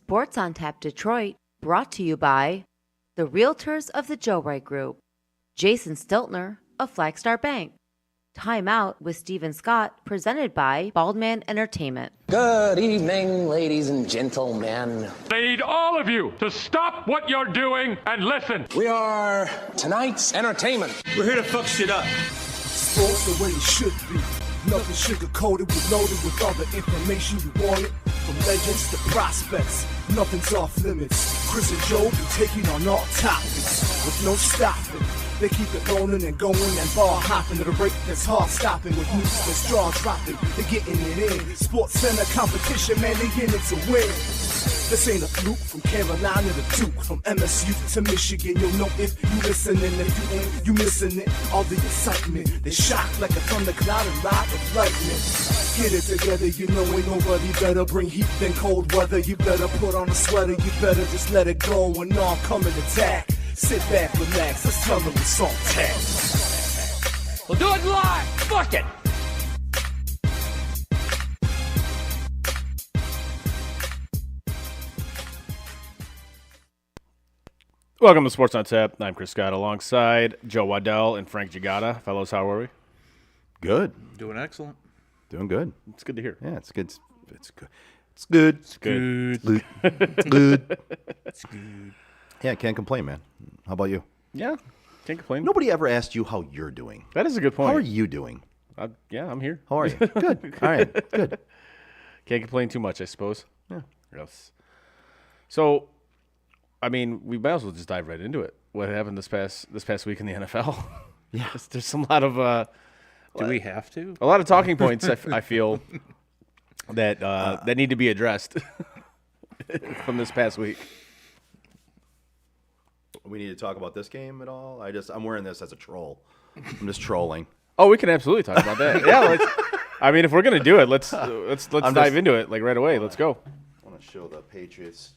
Sports on Tap Detroit, brought to you by the Realtors of the Joe Wright Group, Jason Stiltner of Flagstar Bank, Time Out with Stephen Scott, presented by Baldman Entertainment. Good evening, ladies and gentlemen. I need all of you to stop what you're doing and listen. We are tonight's entertainment. We're here to fuck shit up. Sports the way it should be. Nothing sugar-coated, we loaded with all the information you wanted. From legends to prospects, nothing's off limits. Chris and Joe be taking on all topics with no stopping. They keep it going and ball hopping at a rate that's hard stopping. With news that's jaw dropping, they're getting it in. Sports Center competition, man, they in it to win. This ain't a fluke, from Carolina to Duke, from MSU to Michigan. You'll know if you listening, if you ain't, you missing it. All the excitement, they shock like a thundercloud and live with lightning. Get it together, you know ain't nobody better. Bring heat than cold weather. You better put on a sweater, you better just let it go and all come and attack. Sit back, relax, let's tell them it's on tap. We'll do it live. Fuck it. Welcome to Sports on Tap. I'm Chris Scott alongside Joe Waddell and Frank Gigata. Fellows, how are we? Good. Doing excellent. Doing good. It's good to hear. Yeah, it's good. It's good. It's good. It's good. It's good. It's good. Yeah, can't complain, man. How about you? Yeah, can't complain. Nobody ever asked you how you're doing. That is a good point. How are you doing? Yeah, I'm here. How are you? Good. All right. Good. Can't complain too much, I suppose. Yeah. Yes. So, I mean, we might as well just dive right into it. What happened this past week in the NFL? Yeah. There's a lot of Do we have to? a lot of talking points. I feel that need to be addressed from this past week. We need to talk about this game at all? I'm wearing this as a troll. I'm just trolling. Oh, we can absolutely talk about that. Yeah, I mean, if we're gonna do it, let's dive into it like right away. Let's go. I want to show the Patriots.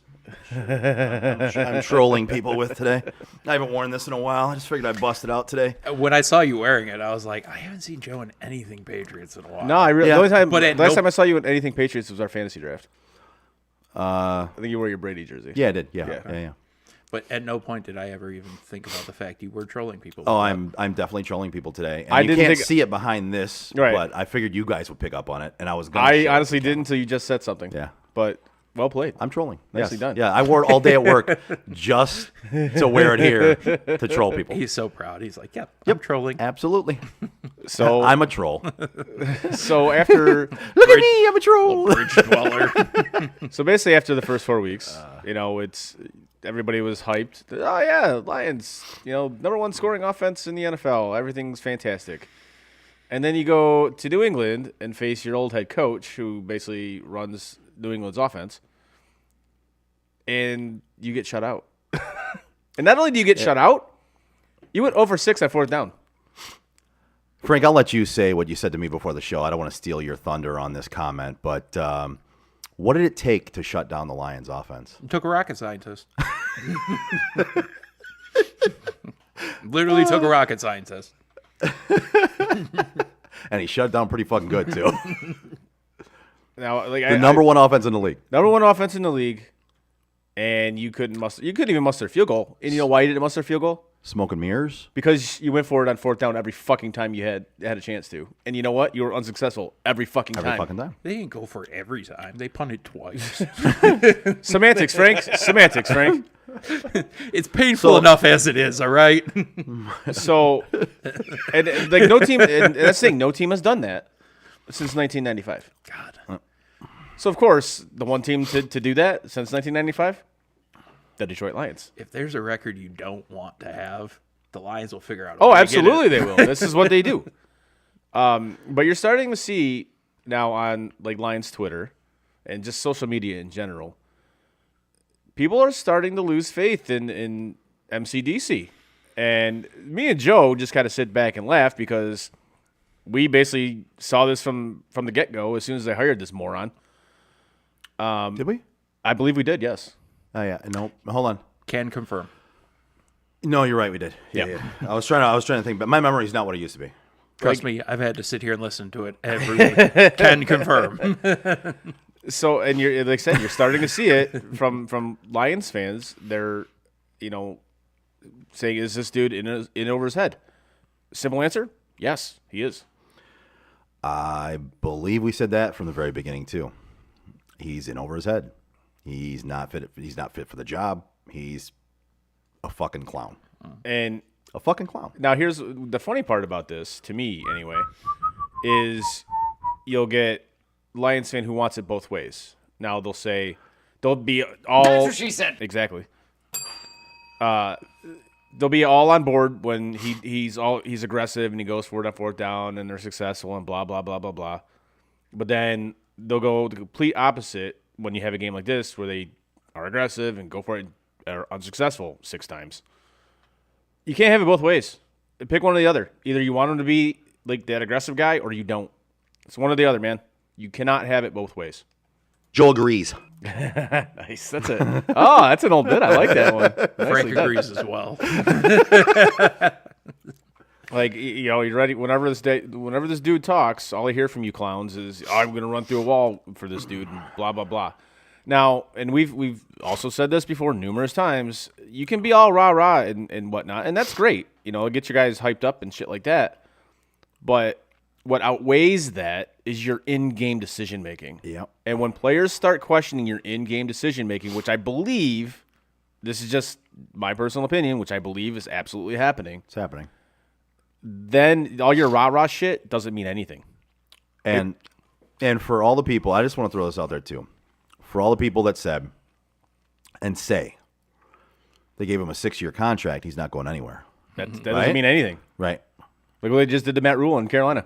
I'm trolling people with today. I haven't worn this in a while. I just figured I'd bust it out today. When I saw you wearing it, I was like, I haven't seen Joe in anything Patriots in a while. No, I really. Yeah. The last time I saw you in anything Patriots was our fantasy draft. I think you wore your Brady jersey. Yeah, I did. Yeah. But at no point did I ever even think about the fact you were trolling people. Oh, I'm definitely trolling people today. And I you didn't can't think- see it behind this, Right. but I figured you guys would pick up on it, and I was going to I honestly didn't until you just said something. Yeah. But well played. I'm trolling. Nicely Yes. done. Yeah, I wore it all day at work just to wear it here to troll people. He's so proud. He's like, yep, I'm trolling. Absolutely. So I'm a troll. so after Look at me, I'm a troll. Bridge dweller. so basically after the first 4 weeks, it's everybody was hyped. Oh yeah, Lions, number one scoring offense in the NFL. Everything's fantastic. And then you go to New England and face your old head coach, who basically runs New England's offense, and you get shut out. And not only do you get shut out, you went over 6 at fourth down. Frank, I'll let you say what you said to me before the show. I don't want to steal your thunder on this comment, but what did it take to shut down the Lions offense? Took a rocket scientist. Literally took a rocket scientist. And he shut it down pretty fucking good, too. Now, The number one offense in the league. number one offense in the league, and you couldn't even muster a field goal. And you know why you didn't muster a field goal? Smoke and mirrors? Because you went for it on fourth down every fucking time you had a chance to. And you know what? You were unsuccessful every fucking time. Every fucking time. They didn't go for it every time. They punted twice. Semantics, Frank. Semantics, Frank. It's painful enough as it is, all right? So, and like no team, and that's the thing, no team has done that since 1995. God. So, of course, the one team to do that since 1995, the Detroit Lions. If there's a record you don't want to have, the Lions will figure out a Oh, way to get absolutely it. they will. This is what they do. But you're starting to see now on like Lions Twitter and just social media in general, people are starting to lose faith in MCDC. And me and Joe just kind of sit back and laugh because we basically saw this from the get-go as soon as they hired this moron. Did we? I believe we did, yes. Oh, yeah. No, hold on. Can confirm. No, you're right. We did. Yeah. I was trying to think, but my memory's not what it used to be. Trust me, I've had to sit here and listen to it every week. Can confirm. So, and you're like I said, you're starting to see it from Lions fans. They're, saying, "Is this dude in over his head?" Simple answer: yes, he is. I believe we said that from the very beginning too. He's in over his head. He's not fit. He's not fit for the job. He's a fucking clown. And A fucking clown. now here's the funny part about this, to me anyway, is you'll get Lions fan who wants it both ways. Now they'll be all. That's what she said. Exactly. They'll be all on board when he's aggressive and he goes for it on fourth down and they're successful and blah blah blah blah blah. But then they'll go the complete opposite when you have a game like this where they are aggressive and go for it and are unsuccessful 6 times. You can't have it both ways. Pick one or the other. Either you want him to be like that aggressive guy or you don't. It's one or the other, man. You cannot have it both ways. Joel agrees. Nice. That's it. Oh, that's an old bit. I like that one. Frank Nicely done. agrees as well. Like, you're ready. Whenever this dude talks, all I hear from you clowns is, "Oh, I'm going to run through a wall for this dude," and blah blah blah. Now, and we've also said this before numerous times. You can be all rah rah and whatnot, and that's great. Get your guys hyped up and shit like that. But what outweighs that is your in-game decision making. Yep. And when players start questioning your in-game decision making, which I believe, this is just my personal opinion, which I believe is absolutely happening, It's happening. then all your rah-rah shit doesn't mean anything. And for all the people, I just want to throw this out there too. For all the people that said and say they gave him a 6-year contract, he's not going anywhere. That Right? doesn't mean anything. Right. Look what they just did to Matt Rule in Carolina.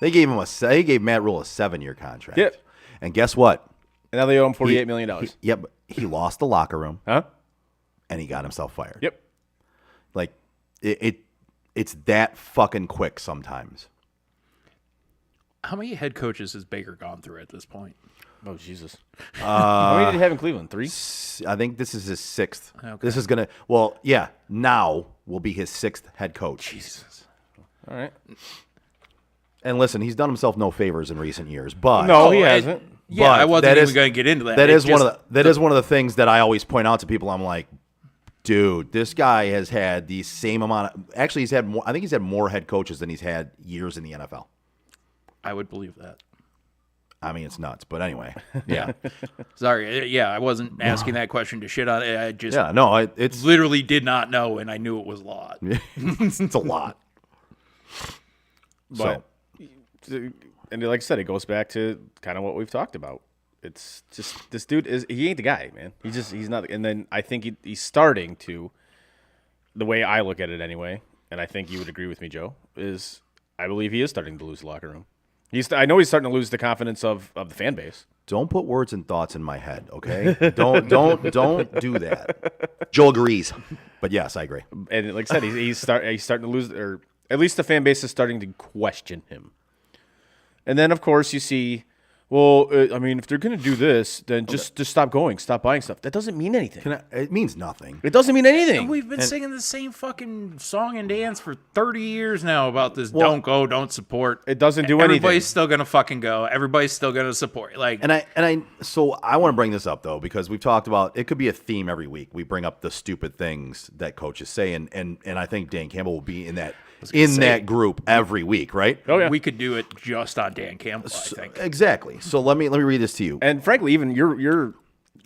They gave Matt Rule a 7-year contract. Yep. And guess what? And now they owe him $48 million. Yep. He lost the locker room Huh? and he got himself fired. Yep. Like it's that fucking quick sometimes. How many head coaches has Baker gone through at this point? Oh, Jesus. How many did he have in Cleveland? 3? I think this is his 6th. Okay. This is now will be his 6th head coach. Jesus. All right. And listen, he's done himself no favors in recent years, but No, he hasn't. Yeah, But I wasn't that even is- going to get into that. that It is one just- of the things that I always point out to people. I'm like, dude, this guy has had the same amount of. Actually, he's had more. I think he's had more head coaches than he's had years in the NFL. I would believe that. I mean, it's nuts. But anyway, yeah, Sorry. Yeah, I wasn't asking that question to shit on it. I just yeah. No, it's literally did not know, and I knew it was a lot. it's a lot. But, and like I said, it goes back to kind of what we've talked about. It's just this dude he ain't the guy, man. He's not. And then I think he's starting to, the way I look at it anyway, and I think you would agree with me, Joe, is I believe he is starting to lose the locker room. I know he's starting to lose the confidence of the fan base. Don't put words and thoughts in my head, okay? don't do that. Joel agrees, but yes, I agree. And like I said, he's starting to lose, or at least the fan base is starting to question him. And then, of course, you see, well, I mean, if they're going to do this, then just stop going, stop buying stuff. That doesn't mean anything. It means nothing. It doesn't mean anything. We've been singing the same fucking song and dance for 30 years now about this don't go, don't support. It doesn't do Everybody's anything. still going to fucking go. Everybody's still going to support. Like, So I want to bring this up though, because we've talked about it could be a theme every week. We bring up the stupid things that coaches say, and I think Dan Campbell will be in that that group every week, right? Oh, yeah. we could do it just on Dan Campbell, I think. Exactly. So let me read this to you. And frankly, even your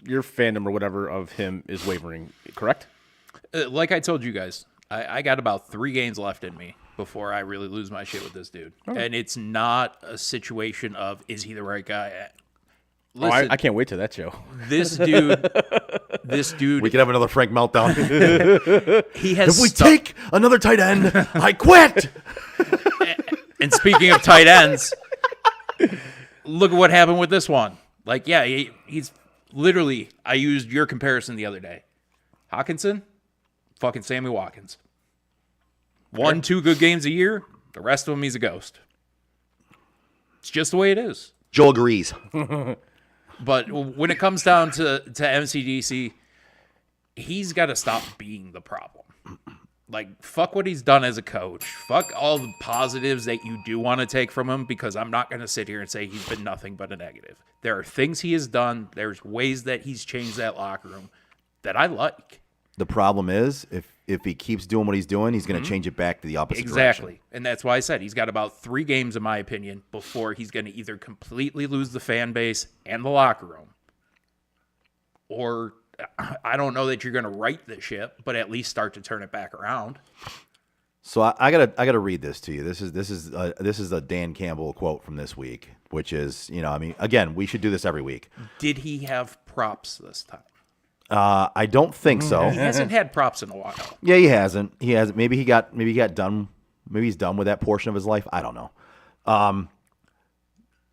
fandom or whatever of him is wavering, correct? Like I told you guys, I got about 3 games left in me before I really lose my shit with this dude. And it's not a situation of, is he the right guy? Listen, I can't wait to that show. this dude, We could have another Frank meltdown. he has If we stuck- take another tight end, I quit. And speaking of tight ends, look at what happened with this one. Like, yeah, he's literally, I used your comparison the other day. Hawkinson, fucking Sammy Watkins. 1-2 good games a year. The rest of them, he's a ghost. It's just the way it is. Joel agrees. But when it comes down to MCDC, he's got to stop being the problem. Like, fuck what he's done as a coach. Fuck all the positives that you do want to take from him, because I'm not going to sit here and say he's been nothing but a negative. There are things he has done. There's ways that he's changed that locker room that I like. The problem is, if he keeps doing what he's doing, he's going to change it back to the opposite direction. Exactly. And that's why I said he's got about 3 games, in my opinion, before he's going to either completely lose the fan base and the locker room, or I don't know that you're going to right the ship, but at least start to turn it back around. So I gotta read this to you. This is a Dan Campbell quote from this week, which is, I mean, again, we should do this every week. Did he have props this time? I don't think so. He hasn't had props in a while. Yeah, he hasn't. He hasn't. Maybe he got done. Maybe he's done with that portion of his life. I don't know.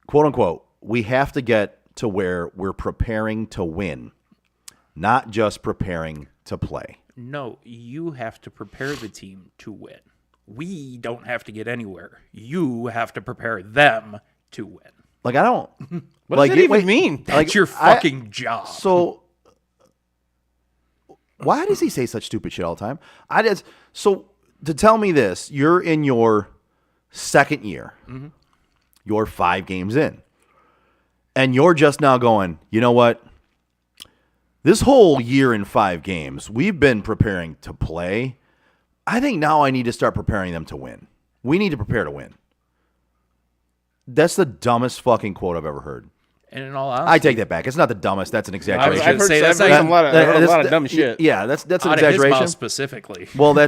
Quote unquote, we have to get to where we're preparing to win, not just preparing to play. No, you have to prepare the team to win. We don't have to get anywhere. You have to prepare them to win. Like, I don't. What does that even mean? That's your fucking job. So, why does he say such stupid shit all the time? So to tell me this, you're in your second year. Mm-hmm. You're 5 games in. And you're just now going, you know what? This whole year in 5 games, we've been preparing to play. I think now I need to start preparing them to win. We need to prepare to win. That's the dumbest fucking quote I've ever heard. And in all honesty, I take that back. It's not the dumbest. That's an exaggeration. I've heard a lot of dumb shit. Yeah, that's an out of his exaggeration. mouth specifically. Well,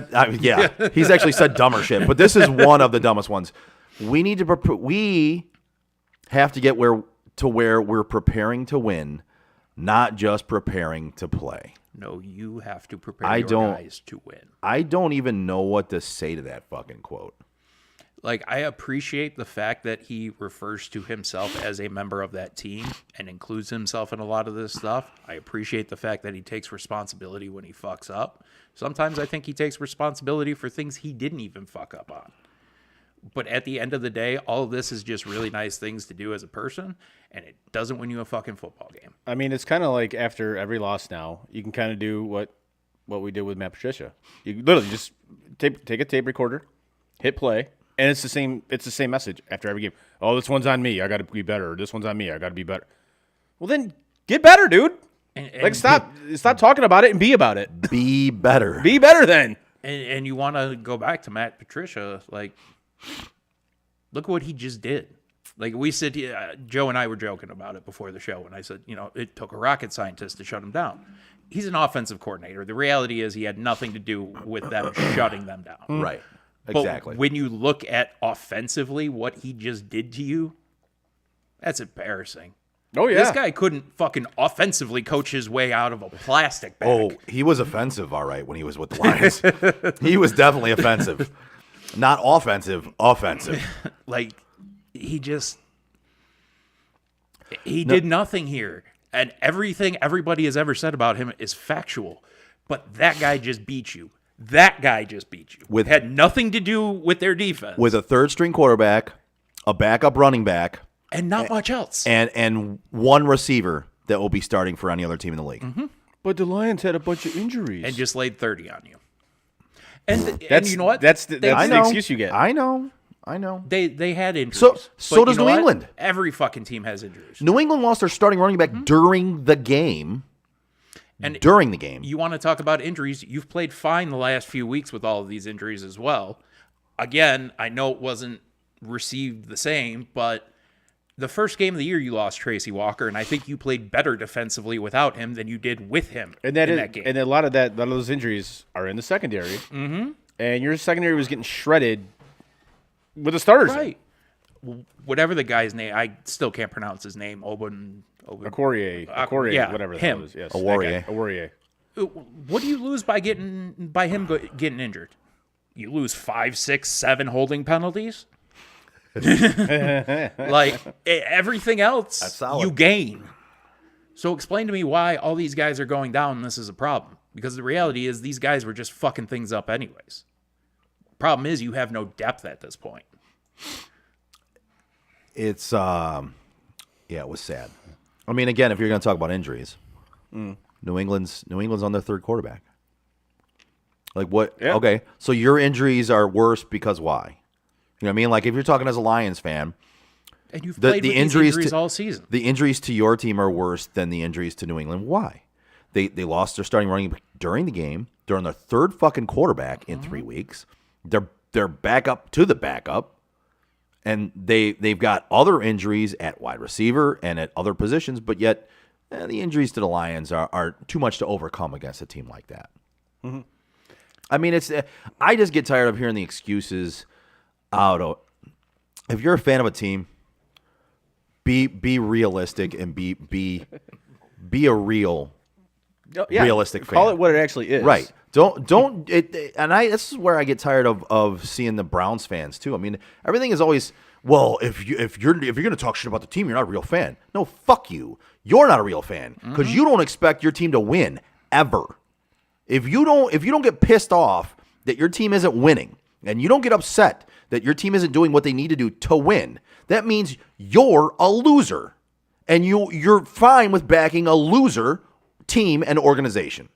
yeah, he's actually said dumber shit, but this is one of the dumbest ones. We need to we have to get where we're preparing to win, not just preparing to play. No, you have to prepare your guys to win. I don't even know what to say to that fucking quote. Like, I appreciate the fact that he refers to himself as a member of that team and includes himself in a lot of this stuff. I appreciate the fact that he takes responsibility when he fucks up. Sometimes I think he takes responsibility for things he didn't even fuck up on. But at the end of the day, all of this is just really nice things to do as a person, and it doesn't win you a fucking football game. I mean, it's kind of like after every loss now, you can kind of do what we did with Matt Patricia. You literally just take a tape recorder, hit play, and it's the same message after every game. Oh, this one's on me. I got to be better. Or this one's on me. I got to be better. Well, then get better, dude. And stop talking about it and be about it. Be better. Be better then. And you want to go back to Matt Patricia, like, look what he just did. Like, we said, Joe and I were joking about it before the show, and I said, it took a rocket scientist to shut him down. He's an offensive coordinator. The reality is he had nothing to do with them shutting them down. Right. But Exactly. when you look at offensively what he just did to you, that's embarrassing. Oh, yeah. This guy couldn't fucking offensively coach his way out of a plastic bag. Oh, he was offensive, all right, when he was with the Lions. He was definitely offensive. Not offensive, offensive. Like, he did nothing here. And everything everybody has ever said about him is factual. But that guy just beat you. It had nothing to do with their defense. With a third-string quarterback, a backup running back, and not much else. and one receiver that will be starting for any other team in the league. Mm-hmm. But the Lions had a bunch of injuries. And just laid 30 on you. And you know what? That's the excuse you get. I know. They had injuries. So But does you know New what? England. Every fucking team has injuries. New England lost their starting running back during the game. And during the game. You want to talk about injuries? You've played fine the last few weeks with all of these injuries as well. Again, I know it wasn't received the same, but the first game of the year you lost Tracy Walker, and I think you played better defensively without him than you did with him in that game. And a lot of those injuries are in the secondary. Mm-hmm. And your secondary was getting shredded with the starters. Right. Whatever the guy's name, I still can't pronounce his name. Okorie, yeah, whatever him. that was. Yes, Okorie. What do you lose by him getting injured? You lose 5, 6, 7 holding penalties. Like, everything else, you gain. So explain to me why all these guys are going down and this is a problem. Because the reality is these guys were just fucking things up anyways. Problem is you have no depth at this point. It's it was sad. I mean, again, if you're going to talk about injuries, New England's on their third quarterback. Like what? Yeah. Okay, so your injuries are worse because why? You know what I mean? Like if you're talking as a Lions fan, And you've the played with injuries these injuries to, all season. The injuries to your team are worse than the injuries to New England. Why? They lost their starting running back during the game. They're on their third fucking quarterback in 3 weeks. They're back up to the backup, and they've got other injuries at wide receiver and at other positions. But yet, the injuries to the Lions are too much to overcome against a team like that. Mm-hmm. I mean, I just get tired of hearing the excuses out of. If you're a fan of a team, be realistic and be a realistic fan. Call it what it actually is. Right. Don't it, and this is where I get tired of seeing the Browns fans too. I mean, everything is always, well, if you're going to talk shit about the team, you're not a real fan. No, fuck you. You're not a real fan because you don't expect your team to win ever. If you don't get pissed off that your team isn't winning, and you don't get upset that your team isn't doing what they need to do to win, that means you're a loser. And you're fine with backing a loser team and organization.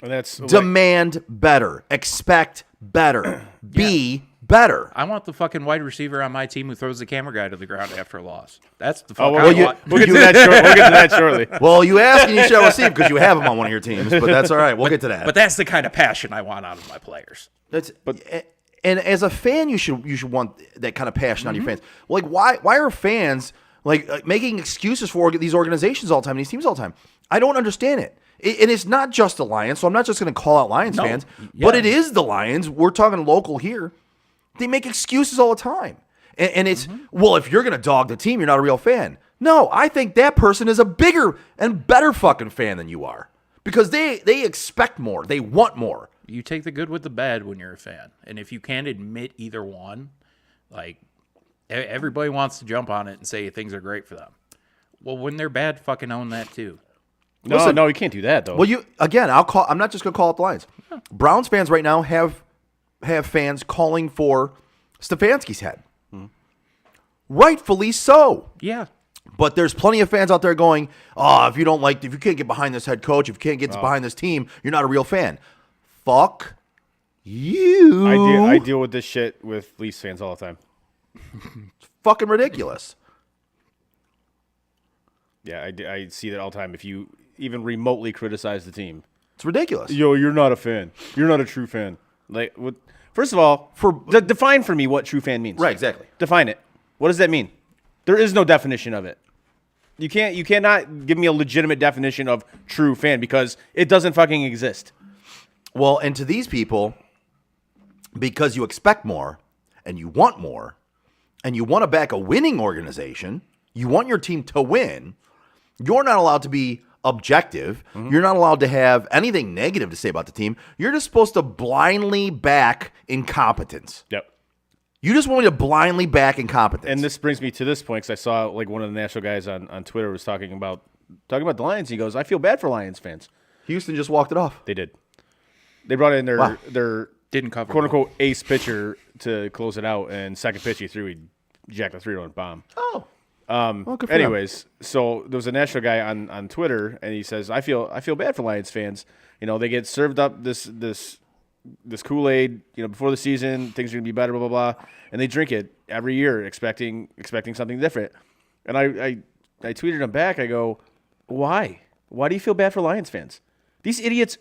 And that's Demand better. Expect better. Be better. I want the fucking wide receiver on my team who throws the camera guy to the ground after a loss. That's the Oh, fuck well, I you- want. we'll get to that shortly. We'll get to that shortly. Well, you ask and you shall receive because you have them on one of your teams, but that's all right. We'll get to that. But that's the kind of passion I want out of my players. And as a fan, you should want that kind of passion on your fans. Like why are fans like making excuses for these organizations all the time, these teams all the time? I don't understand it. And it's not just the Lions, so I'm not just going to call out Lions fans, but it is the Lions. We're talking local here. They make excuses all the time. And it's, well, if you're going to dog the team, you're not a real fan. No, I think that person is a bigger and better fucking fan than you are because they expect more. They want more. You take the good with the bad when you're a fan. And if you can't admit either one, like everybody wants to jump on it and say things are great for them. Well, when they're bad, fucking own that too. No, you can't do that though. Well, I'm not just going to call out the Lions. Browns fans right now have fans calling for Stefanski's head. Rightfully so. Yeah. But there's plenty of fans out there going, "Oh, if you can't get behind this head coach, if you can't get behind this team, you're not a real fan." Fuck you. I deal with this shit with Leafs fans all the time. Fucking ridiculous. Yeah, I see that all the time. If you even remotely criticize the team, It's ridiculous. you're not a fan. You're not a true fan. Like, what? First of all, define for me what true fan means. Right, exactly. Define it. What does that mean? There is no definition of it. You cannot give me a legitimate definition of true fan because it doesn't fucking exist. Well, and to these people, because you expect more and you want more and you want to back a winning organization, you want your team to win, you're not allowed to be objective. You're not allowed to have anything negative to say about the team. You're just supposed to blindly back incompetence. Yep. You just want me to blindly back incompetence. And this brings me to this point because I saw like one of the national guys on Twitter was talking about the Lions. He goes, "I feel bad for Lions fans." Houston just walked it off. They did. They brought in their Didn't cover quote unquote ace pitcher to close it out, and second pitch he jacked a 3-run bomb. Oh. Well, good for them. Anyways, so there was a national guy on Twitter, and he says, "I feel bad for Lions fans. You know, they get served up this Kool-Aid, before the season, things are gonna be better, blah blah blah, and they drink it every year, expecting something different." And I tweeted him back. I go, "Why? Why do you feel bad for Lions fans? These idiots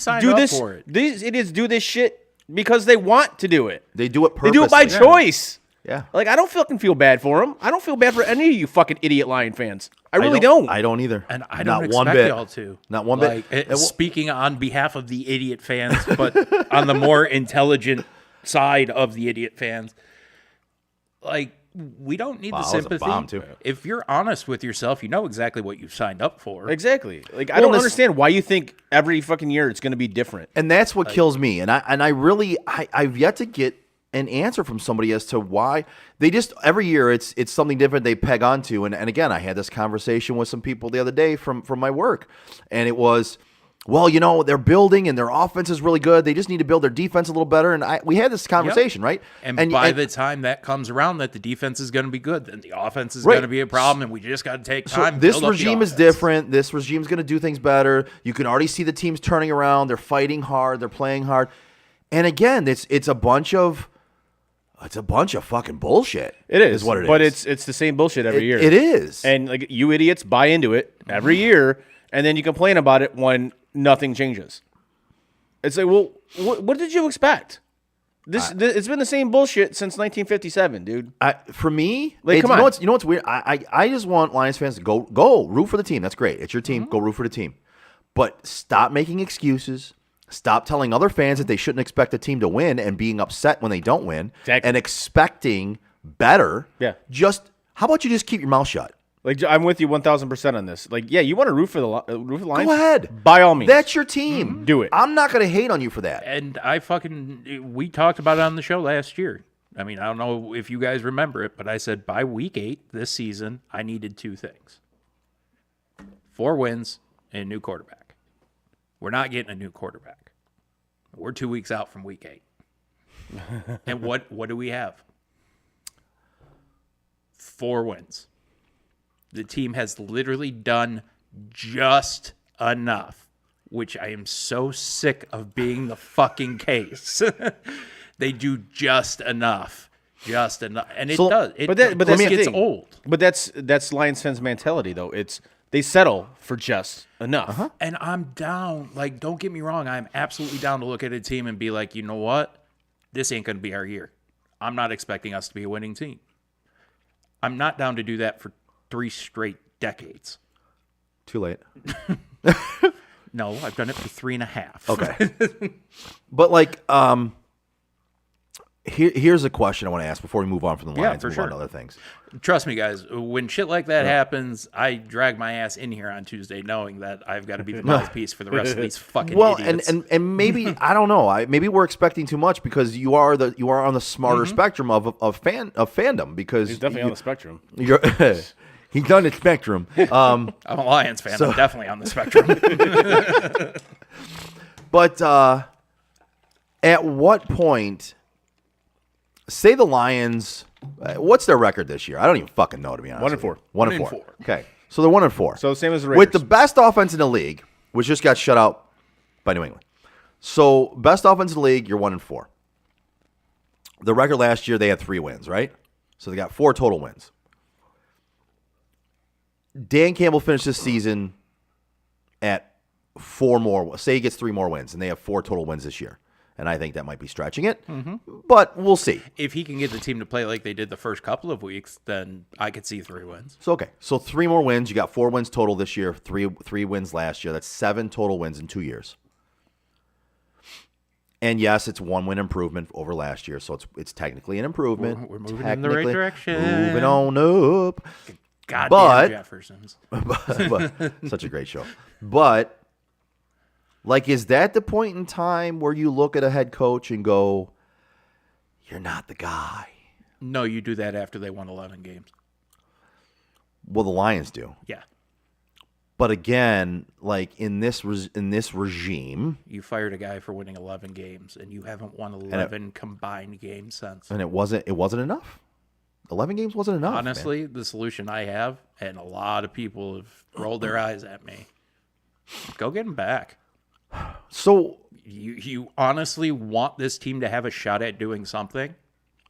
signed do up this. for it. These idiots do this shit because they want to do it. They do it They purposely. do it by choice." Yeah. Like, I don't fucking feel bad for them. I don't feel bad for any of you fucking idiot Lion fans. I really don't. I don't either. And I Not don't one expect bit. y'all to. Not one like, bit. Speaking on behalf of the idiot fans, but on the more intelligent side of the idiot fans, like, we don't need Wow, the that was a sympathy. bomb, too. If you're honest with yourself, you know exactly what you've signed up for. Exactly. Like, I Well, don't this- understand why you think every fucking year it's going to be different. And that's what kills me. And I've yet to get an answer from somebody as to why they just every year it's something different they peg onto. And again, I had this conversation with some people the other day from my work, and it was, well, they're building and their offense is really good. They just need to build their defense a little better. And we had this conversation, right? And by the time that comes around, that the defense is going to be good, then the offense is Right. going to be a problem, and we just got to take time. So this build up the regime is offense. different. This regime is going to do things better. You can already see the teams turning around. They're fighting hard. They're playing hard. And again, it's a bunch of fucking bullshit. It is what it but is. it's the same bullshit every year. It is. And like you idiots buy into it every year, and then you complain about it when nothing changes. It's like, well, what did you expect? It's been the same bullshit since 1957, dude. For me, Like, come on. You know what's weird? I just want Lions fans to go root for the team. That's great. It's your team. Go root for the team. But stop making excuses. Stop telling other fans that they shouldn't expect a team to win and being upset when they don't win Exactly. and expecting better. Yeah. How about you just keep your mouth shut? Like I'm with you 1,000% on this. Like, yeah, you want to root for the Lions? Go ahead. By all means. That's your team. Do it. I'm not going to hate on you for that. And we talked about it on the show last year. I mean, I don't know if you guys remember it, but I said by week 8 this season, I needed 2 things: 4 wins and a new quarterback. We're not getting a new quarterback. We're 2 weeks out from week 8. And what do we have? 4 wins. The team has literally done just enough, which I am so sick of being the fucking case. They do just enough. Just enough. And it does. but that's the gets thing. old. But that's Lions fans' mentality, though. They settle for just enough. And I'm down. Like, don't get me wrong. I'm absolutely down to look at a team and be like, you know what? This ain't going to be our year. I'm not expecting us to be a winning team. I'm not down to do that for 3 straight decades. Too late. No, I've done it for 3.5. Okay. But here's a question I want to ask before we move on from the Lions for and move sure. on to other things. Trust me, guys, when shit like that happens, I drag my ass in here on Tuesday knowing that I've got to be the mouthpiece for the rest of these fucking idiots. and maybe I don't know. Maybe we're expecting too much because you are on the smarter spectrum of fandom because He's definitely on the spectrum. You're he's on the spectrum. I'm a Lions fan. I'm definitely on the spectrum. But at what point, say the Lions, what's their record this year? I don't even fucking know, to be honest. 1-4. 1-4. Okay, so they're 1-4. So same as the Raiders. With the best offense in the league, which just got shut out by New England. So best offense in the league, you're 1-4. The record last year, they had 3 wins, right? So they got 4 total wins. Dan Campbell finished this season at 4 more. Say he gets 3 more wins, and they have 4 total wins this year. And I think that might be stretching it, but we'll see. If he can get the team to play like they did the first couple of weeks, then I could see 3 wins. So okay, so 3 more wins. You got 4 wins total this year. 3 wins last year. That's 7 total wins in 2 years. And yes, it's 1 win improvement over last year, so it's technically an improvement. We're moving in the right Technically direction. Moving on up. Goddamn But- Jeffersons. but such a great show. But is that the point in time where you look at a head coach and go, "You're not the guy"? No, you do that after they won 11 games. Well, the Lions do. Yeah. But again, in this regime, You fired a guy for winning 11 games, and you haven't won 11 combined games since. and it wasn't enough. 11 games wasn't enough. man. Honestly, the solution I have, and a lot of people have rolled their eyes at me, go get him back. So You honestly want this team to have a shot at doing something?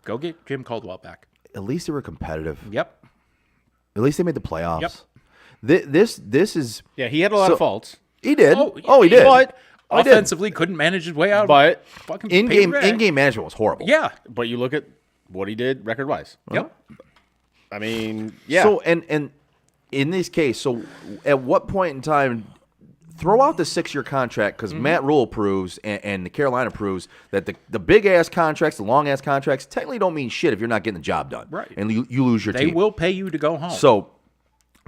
Go get Jim Caldwell back. at least they were competitive. Yep. At least they made the playoffs. Yep. This is Yeah, he had a lot of faults. he did. Oh, He did. But I did. Offensively, couldn't manage his way out. But fucking In-game paper bag. management was horrible. Yeah. but you look at what he did record wise. Yep. I mean, yeah. So and in this case, so at what point in time throw out the 6-year contract because Matt Rule proves and the Carolina proves that the big ass contracts, the long ass contracts, technically don't mean shit if you're not getting the job done. Right. And you lose your They team. will pay you to go home. So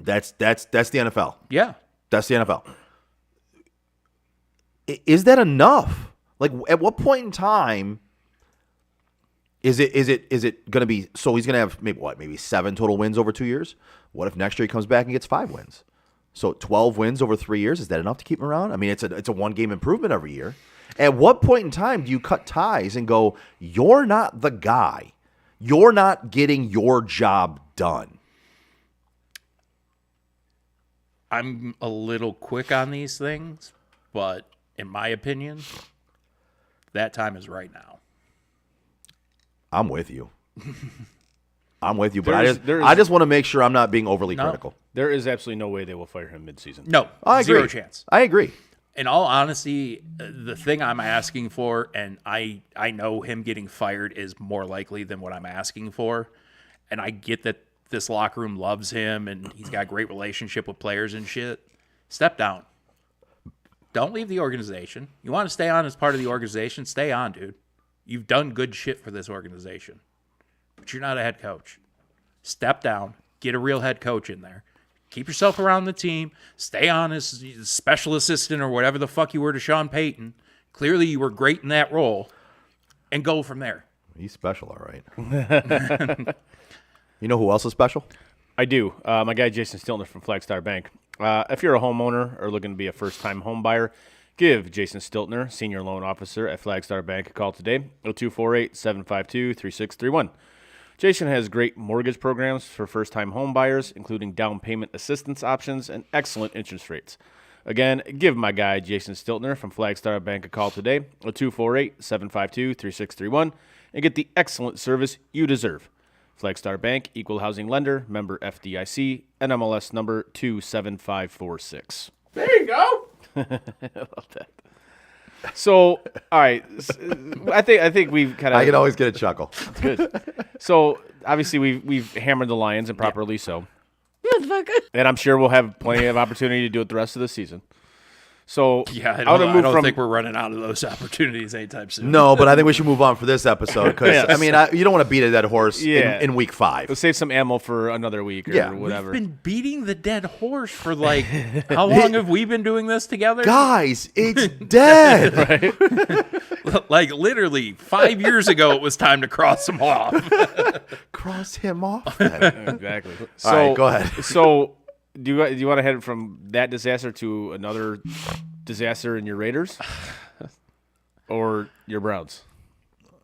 that's the NFL. yeah. That's the NFL. Is that enough? At what point in time is it going to be? So he's going to have maybe 7 total wins over 2 years. What if next year he comes back and gets 5 wins? So 12 wins over 3 years, is that enough to keep him around? I mean, it's a one-game improvement every year. At what point in time do you cut ties and go, you're not the guy. You're not getting your job done? I'm a little quick on these things, but in my opinion, that time is right now. I'm with you. I'm with you, but There's- I just want to make sure I'm not being overly critical. There is absolutely no way they will fire him midseason. No, I agree. zero chance. I agree. In all honesty, the thing I'm asking for, and I know him getting fired is more likely than what I'm asking for, and I get that this locker room loves him and he's got a great relationship with players and shit. Step down. Don't leave the organization. You want to stay on as part of the organization? Stay on, dude. You've done good shit for this organization, but you're not a head coach. Step down. Get a real head coach in there. Keep yourself around the team. Stay on as special assistant or whatever the fuck you were to Sean Payton. Clearly, you were great in that role, and go from there. He's special, all right. You know who else is special? I do. My guy Jason Stiltner from Flagstar Bank. If you're a homeowner or looking to be a first-time home buyer, give Jason Stiltner, Senior Loan Officer at Flagstar Bank, a call today, 0248-752-3631. Jason has great mortgage programs for first-time home buyers, including down payment assistance options and excellent interest rates. Again, give my guy Jason Stiltner from Flagstar Bank a call today, 0248-752-3631, and get the excellent service you deserve. Flagstar Bank, Equal Housing Lender, member FDIC, NMLS number 27546. There you go. I love that. So, all right, I think we've kind of. I can always get a chuckle. Good. So obviously we've hammered the Lions, and properly so. And I'm sure we'll have plenty of opportunity to do it the rest of the season. So Yeah, I wanna don't think we're running out of those opportunities anytime soon. No, but I think we should move on for this episode because, Yes. I mean, you don't want to beat a dead horse Yeah. in week 5. Let's save some ammo for another week or Yeah. whatever. We've been beating the dead horse for like, how long have we been doing this together? Guys, it's dead. Like literally 5 years ago, it was time to cross them off. Cross him off. then. Exactly. All right, go ahead. So do you want to head from that disaster to another disaster in your Raiders or your Browns?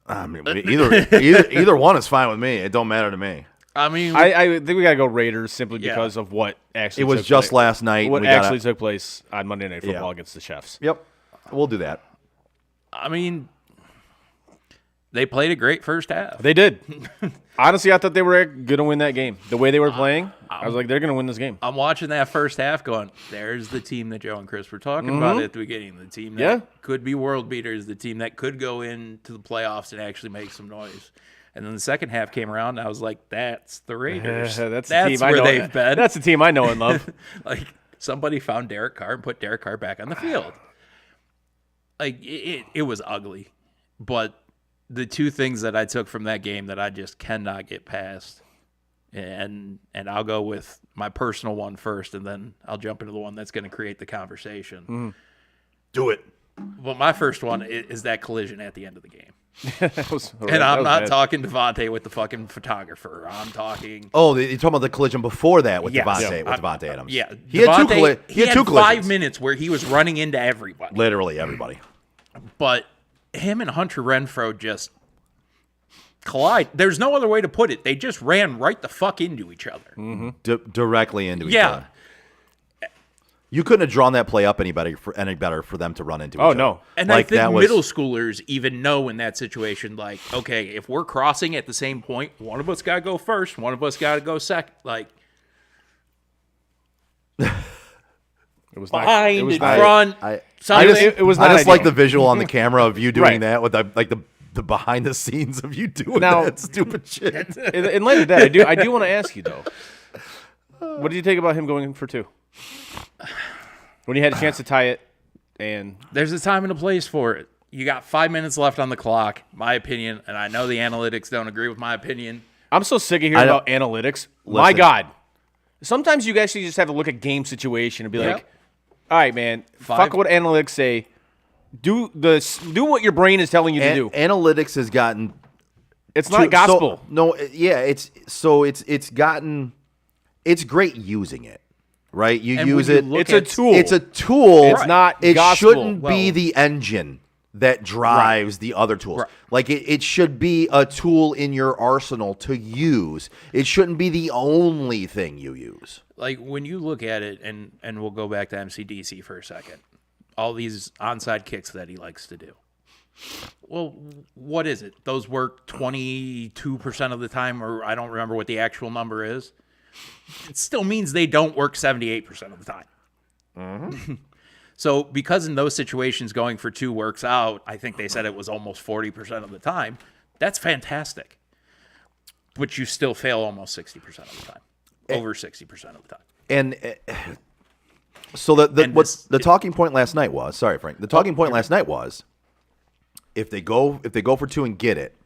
I mean, either one is fine with me. It don't matter to me. I mean, I think we got to go Raiders simply Yeah. because of what actually It was took just place. last night. What We gotta- actually took place on Monday Night Football Yeah. against the Chiefs. Yep, we'll do that. I mean, they played a great first half. They did. Honestly, I thought they were going to win that game. The way they were playing, I was like, they're going to win this game. I'm watching that first half going, there's the team that Joe and Chris were talking about at the beginning. The team that Yeah. could be world beaters, the team that could go into the playoffs and actually make some noise. And then the second half came around, and I was like, that's the Raiders. That's the team I where know. they've been. That's the team I know and love. Like, somebody found Derek Carr and put Derek Carr back on the field. Like, it was ugly. But the two things that I took from that game that I just cannot get past, and I'll go with my personal one first, and then I'll jump into the one that's going to create the conversation. Do it. Well, my first one is that collision at the end of the game. That was- And that I'm was not bad. talking Devontae with the fucking photographer. I'm talking... Oh, you're talking about the collision before that with Yes. Devontae, Yeah. with Devontae Adams. Yeah. he had Devontae- he had two 5 collisions. minutes where he was running into everybody. Literally everybody. But him and Hunter Renfrow just collide. There's no other way to put it. They just ran right the fuck into each other. Directly into each Yeah. other. You couldn't have drawn that play up any better for them to run into each other. no. And Like, I think that was- middle schoolers even know in that situation, like, okay, if we're crossing at the same point, one of us got to go first, one of us got to go second. Like, It was not. behind, It was in not. front, I something. just, it was I not just like ideal. the visual on the camera of you doing Right. that with the behind the scenes of you doing Now- that stupid shit. In light of that, I do want to ask you though. What did you think about him going for 2? When he had a chance to tie it, and There's a time and a place for it. You got 5 minutes left on the clock, my opinion, and I know the analytics don't agree with my opinion. I'm so sick of hearing I about don't- analytics. My Listen. God. Sometimes you actually just have to look at game situation and be Yep. like, all right, man, 5 fuck what analytics say. Do what your brain is telling you to do. Analytics has gotten It's not gospel. It's great using it, right? You And use when it. you look It's a at- tool. It's a tool. It's not It gospel. shouldn't be Well- the engine that drives the other tools. Right. Like it should be a tool in your arsenal to use. It shouldn't be the only thing you use. Like when you look at it, and we'll go back to MCDC for a second. All these onside kicks that he likes to do. Well, what is it? Those work 22% of the time, or I don't remember what the actual number is. It still means they don't work 78% of the time. So because in those situations going for 2 works out, I think they said it was almost 40% of the time. That's fantastic. But you still fail almost 60% of the time. Over 60% of the time. And so the And what this- the talking point last night was, sorry Frank, the talking point last night was if they go for 2 and get it,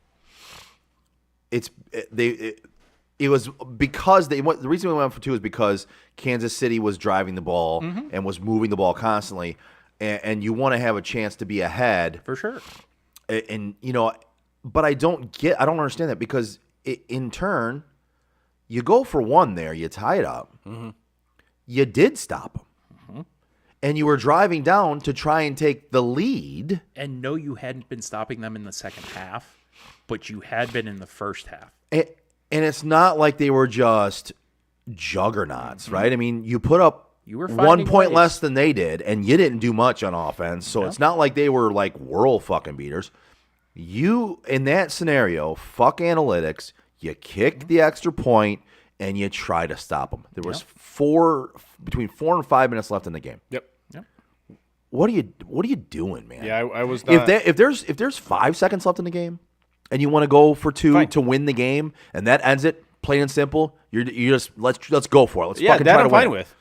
it was because the reason we went for 2 is because Kansas City was driving the ball and was moving the ball constantly, and you want to have a chance to be ahead. For sure. And but I don't understand that, because in turn, you go for 1 there, you tie it up, you did stop them, and you were driving down to try and take the lead. And no, you hadn't been stopping them in the second half, but you had been in the first half. And it's not like they were just juggernauts, right? I mean, you put up You were 1 finding point ways. less than they did, and you didn't do much on offense, so it's not like they were like world fucking beaters. You, in that scenario, fuck analytics, you kick the extra point, and you try to stop them. There was between 4 and 5 minutes left in the game. Yep. What are you doing, man? Yeah, I was not. If there's 5 seconds left in the game, and you want to go for 2 Fine. to win the game, and that ends it, plain and simple, you just let's go for it. Let's yeah, fucking that try I'm to win fine it. with.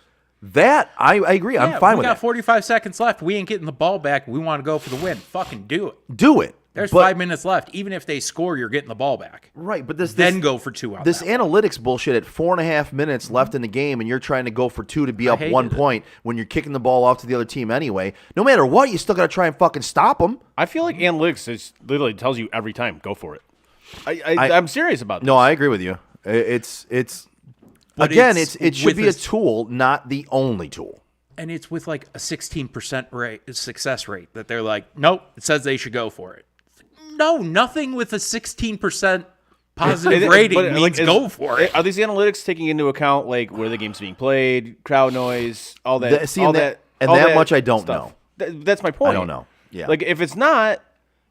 That I agree. I'm fine we with got it. 45 seconds left. We ain't getting the ball back. We want to go for the win. Fucking do it. Do it. There's But- 5 minutes left. Even if they score, you're getting the ball back. Right, but this Then go for 2 out. this that. analytics bullshit at 4.5 minutes left in the game, and you're trying to go for 2 to be up hated 1 it. point when you're kicking the ball off to the other team anyway. No matter what, you still got to try and fucking stop them. I feel like analytics is literally tells you every time, go for it. I'm serious about this. No, I agree with you. It's But again, it's it should with be a this- tool, not the only tool. And it's with like a 16% success rate that they're like, nope, it says they should go for it. No, nothing with a 16% positive rating But, means go for it. Are these analytics taking into account like where the game's being played, crowd noise, all that? And all that much I don't stuff? know. That's my point. I don't know. Yeah. Like if it's not,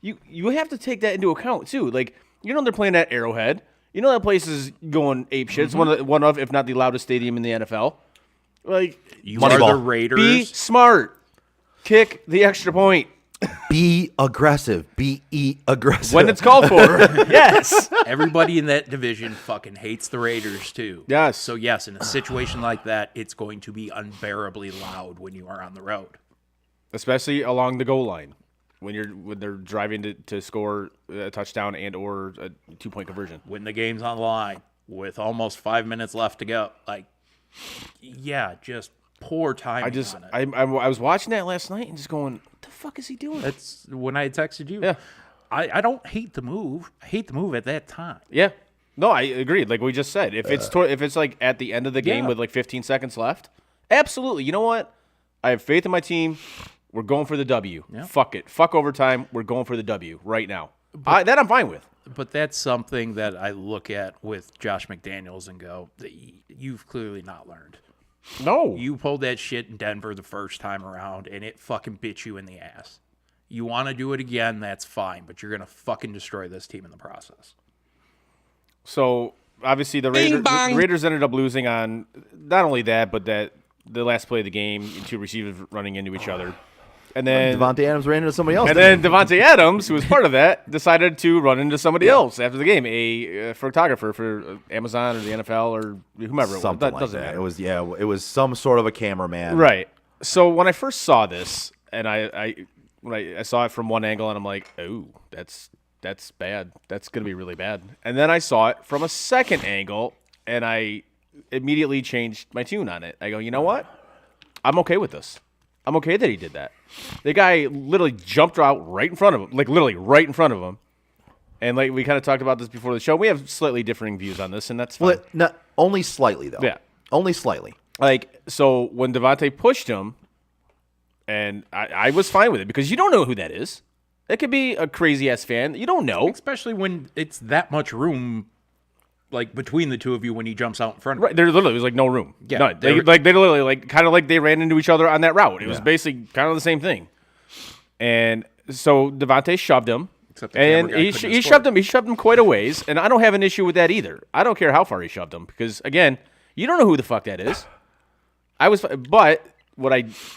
you have to take that into account too. Like they're playing at Arrowhead. That place is going ape shit. It's one of if not the loudest stadium in the NFL. Like You Moneyball. are the Raiders. be smart, kick the extra point Be aggressive. Be aggressive. when it's called for. Yes. Everybody in that division fucking hates the Raiders too. Yes. So yes, in a situation like that, it's going to be unbearably loud when you are on the road. Especially along the goal line when they're driving to score a touchdown and or a 2-point conversion. When the game's on the line with almost 5 minutes left to go, like, yeah, just poor timing on it. I was watching that last night and just going, what the fuck is he doing? That's when I had texted you. Yeah. I don't hate the move. I hate the move at that time. Yeah. No, I agreed. Like we just said, if it's like at the end of the game Yeah. with like 15 seconds left, absolutely. You know what? I have faith in my team. We're going for the W. Yeah. Fuck it. Fuck overtime. We're going for the W right now. That I'm fine with. But that's something that I look at with Josh McDaniels and go, you've clearly not learned. No. You pulled that shit in Denver the first time around, and it fucking bit you in the ass. You want to do it again, that's fine, but you're going to fucking destroy this team in the process. So obviously the Raiders ended up losing on not only that, but that the last play of the game, 2 receivers running into each other. And then Devontae Adams ran into somebody else. And then Devontae Adams, who was part of that, decided to run into somebody else after the game, a photographer for Amazon or the NFL or whomever. something That like doesn't that. matter. It was some sort of a cameraman. Right. So when I first saw this, and when I saw it from one angle, and I'm like, oh, that's bad. That's gonna be really bad. And then I saw it from a second angle, and I immediately changed my tune on it. I go, you know what? I'm okay with this. I'm okay that he did that. The guy literally jumped out right in front of him, like literally right in front of him. And like we kind of talked about this before the show. We have slightly differing views on this, and that's fine. Well, only slightly though. Yeah. Only slightly. Like, so when Devontae pushed him, and I was fine with it because you don't know who that is. That could be a crazy-ass fan. You don't know. Especially when it's that much room, like, between the two of you when he jumps out in front of Right, there literally was like no room. Yeah, None. they were- They literally like kind of like they ran into each other on that route. It was basically kind of the same thing. And so Devontae shoved him, Except the and camera guy he couldn't have shoved him. He shoved him quite a ways, and I don't have an issue with that either. I don't care how far he shoved him because again, you don't know who the fuck that is. But what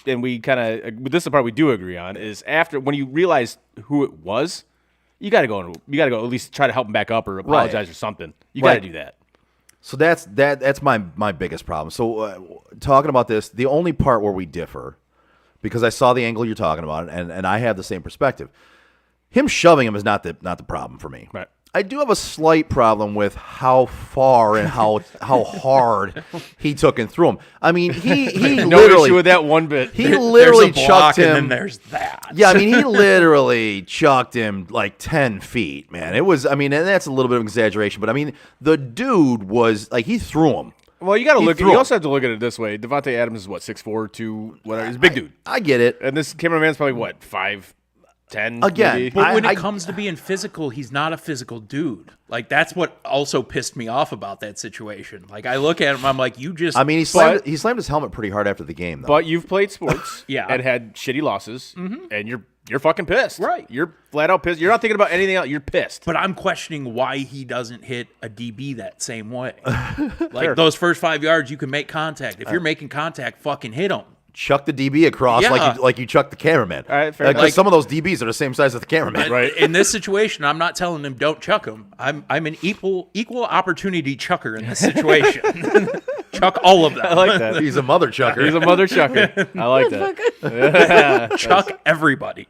we kind of this is the part we do agree on is after when you realize who it was, you got to go at least try to help him back up or apologize or something. You got to do that. So that's my biggest problem. So talking about this, the only part where we differ, because I saw the angle you're talking about, and I have the same perspective. Him shoving him is not the problem for me. Right. I do have a slight problem with how far and how hard he took and threw him. I mean, he No literally issue with that one bit. he literally there's a chucked block him. and then there's that. Yeah, I mean, he literally chucked him like 10 feet, man. It was, I mean, and that's a little bit of an exaggeration, but I mean, the dude was like, he threw him. Well, you got to He look. threw You him. also have to look at it this way. Devontae Adams is what 6'4", 2 whatever. He's a big dude, I get it. and this cameraman's probably what 5'10". Again, maybe? But when I- it comes to being physical, he's not a physical dude. Like, that's what also pissed me off about that situation. Like, I look at him, I'm like, you just... I mean, he slammed his helmet pretty hard after the game, though. But you've played sports, Yeah. and had shitty losses, and you're fucking pissed, Right. You're flat out pissed. You're not thinking about anything else. You're pissed. But I'm questioning why he doesn't hit a DB that same way. Like, those first 5 yards, you can make contact. If you're making contact, fucking hit him. chuck the DB across Yeah. like you chuck the cameraman. All right, fair Like, enough. some of those DBs are the same size as the cameraman. Right. In this situation, I'm not telling him don't chuck him. I'm an equal opportunity chucker in this situation. Chuck all of them. I like that. He's a mother chucker. He's a mother chucker. I like that. Chuck everybody.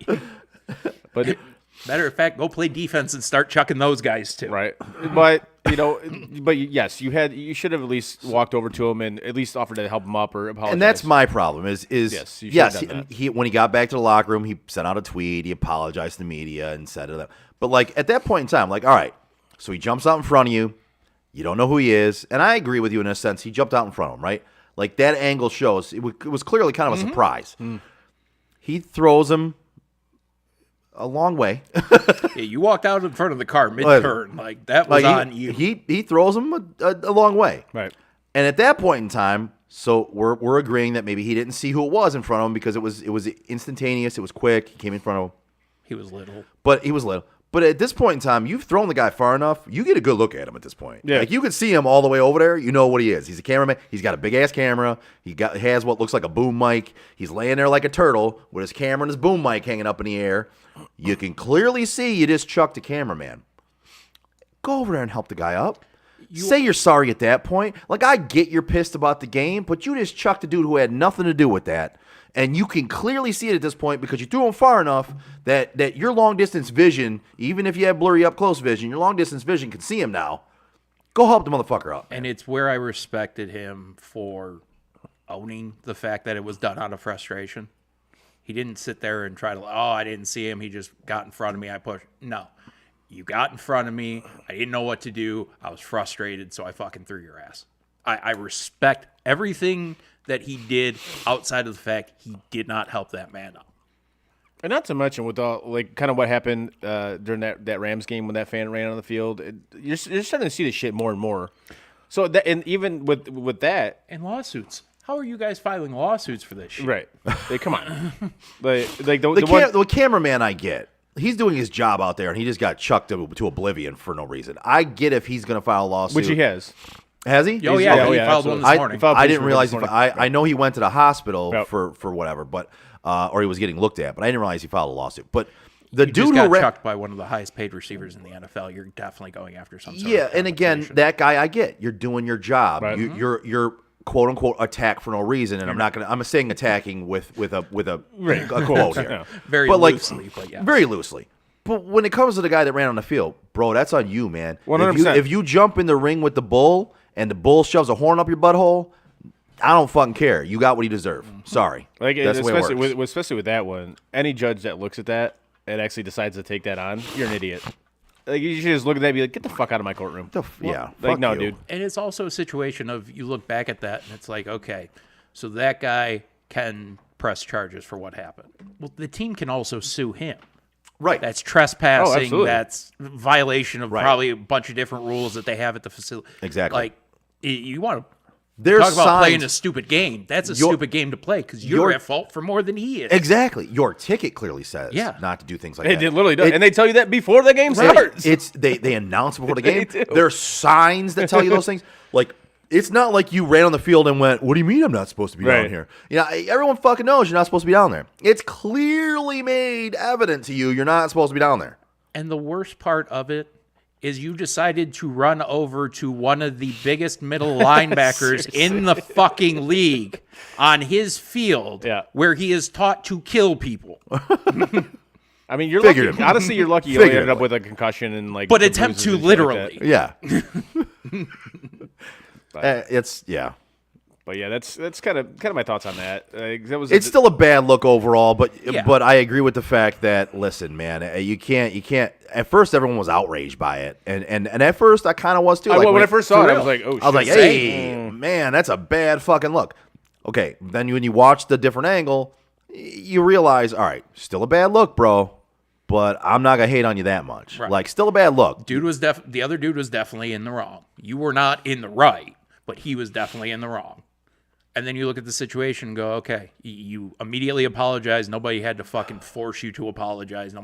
But Matter of fact, go play defense and start chucking those guys too. right, but yes, you should have at least walked over to him and at least offered to help him up or apologize. And that's my problem is Yes, you should yes, have done that. he when he got back to the locker room, he sent out a tweet, he apologized to the media and said it. But like at that point in time, like, all right, so he jumps out in front of you, you don't know who he is, and I agree with you in a sense. He jumped out in front of him, right? Like that angle shows it was clearly kind of a surprise. He throws him a long way. Yeah, you walked out in front of the car mid-turn. Like, that was Like, on you. He throws him a long way. right. And at that point in time, so we're agreeing that maybe he didn't see who it was in front of him because it was instantaneous, it was quick, he came in front of him, He was little. but he was little. But at this point in time, you've thrown the guy far enough, you get a good look at him at this point. Yeah. Like you could see him all the way over there, you know what he is. He's a cameraman, he's got a big ass camera, has what looks like a boom mic, he's laying there like a turtle with his camera and his boom mic hanging up in the air. You can clearly see you just chucked a cameraman. Go over there and help the guy up. Say you're sorry at that point. Like, I get you're pissed about the game, but you just chucked a dude who had nothing to do with that. And you can clearly see it at this point because you threw him far enough that your long-distance vision, even if you have blurry up-close vision, your long-distance vision can see him now. Go help the motherfucker up. And it's where I respected him for owning the fact that it was done out of frustration. He didn't sit there and try to, I didn't see him. He just got in front of me. I pushed. No. You got in front of me. I didn't know what to do. I was frustrated, so I fucking threw your ass. I respect everything that he did outside of the fact he did not help that man up. And not to mention with all like kind of what happened during that Rams game when that fan ran on the field, you're starting to see this shit more and more. So that, and even with that, And lawsuits. How are you guys filing lawsuits for this shit? right? Like, come on, like The cameraman I get. He's doing his job out there, and he just got chucked to oblivion for no reason. I get if he's going to file a lawsuit. which he has. Has he? Oh, yeah. Oh, He yeah, filed one absolutely. this morning. filed I police didn't report realize. this morning. I know he went to the hospital Yep. for whatever, but or he was getting looked at. But I didn't realize he filed a lawsuit. But the You dude just who got ran, chucked by one of the highest paid receivers in the NFL. You're definitely going after some sort yeah, of and again, compensation. that guy I get. You're doing your job. Right. You're quote unquote attack for no reason, and I'm saying attacking with a Right. a quote here, Very but like, loosely, but yeah. very loosely. But when it comes to the guy that ran on the field, bro, that's on you, man. 100%. If you jump in the ring with the bull and the bull shoves a horn up your butthole, I don't fucking care. You got what you deserve. Sorry. Like That's the way it especially works. especially with that one, any judge that looks at that and actually decides to take that on, you're an idiot. Like you should just look at that and be like, get the fuck out of my courtroom. Yeah, Like fuck no, you. dude. And it's also a situation of you look back at that and it's like, okay, so that guy can press charges for what happened. Well, the team can also sue him. Right. That's trespassing. absolutely. That's violation of probably a bunch of different rules that they have at the facility. Exactly. Like, you want to There's talk about playing signs- a stupid game. That's a Your- stupid game to play because your- you're at fault for more than he is. Exactly. Your ticket clearly says Yeah. not to do things like It that. literally does, and they tell you that before the game starts. It's they announce before the They game. do. There's signs that tell you those things. Like it's not like you ran on the field and went, "What do you mean I'm not supposed to be down Right. here?" You know, everyone fucking knows you're not supposed to be down there. It's clearly made evident to you you're not supposed to be down there. And the worst part of it is you decided to run over to one of the biggest middle linebackers in the fucking league on his field Yeah. where he is taught to kill people. I mean, you're lucky. Figuratively. Honestly, you're lucky you only ended up Figuratively. with a concussion and like. But some attempt bruises to and shit like literally. that. Yeah. It's yeah. But yeah, that's kind of my thoughts on that. That was It's still a bad look overall, but Yeah. I agree with the fact that listen, man, you can't. At first, everyone was outraged by it, and at first I kind of was too. Like, when I first saw for it, I real. was like, oh, I was like, shit. hey, man, that's a bad fucking look. Okay, then when you watch the different angle, you realize, all right, still a bad look, bro, but I'm not gonna hate on you that much. Right. Like, still a bad look. The other dude was definitely in the wrong. You were not in the right, but he was definitely in the wrong. And then you look at the situation and go, okay, you immediately apologize. Nobody had to fucking force you to apologize.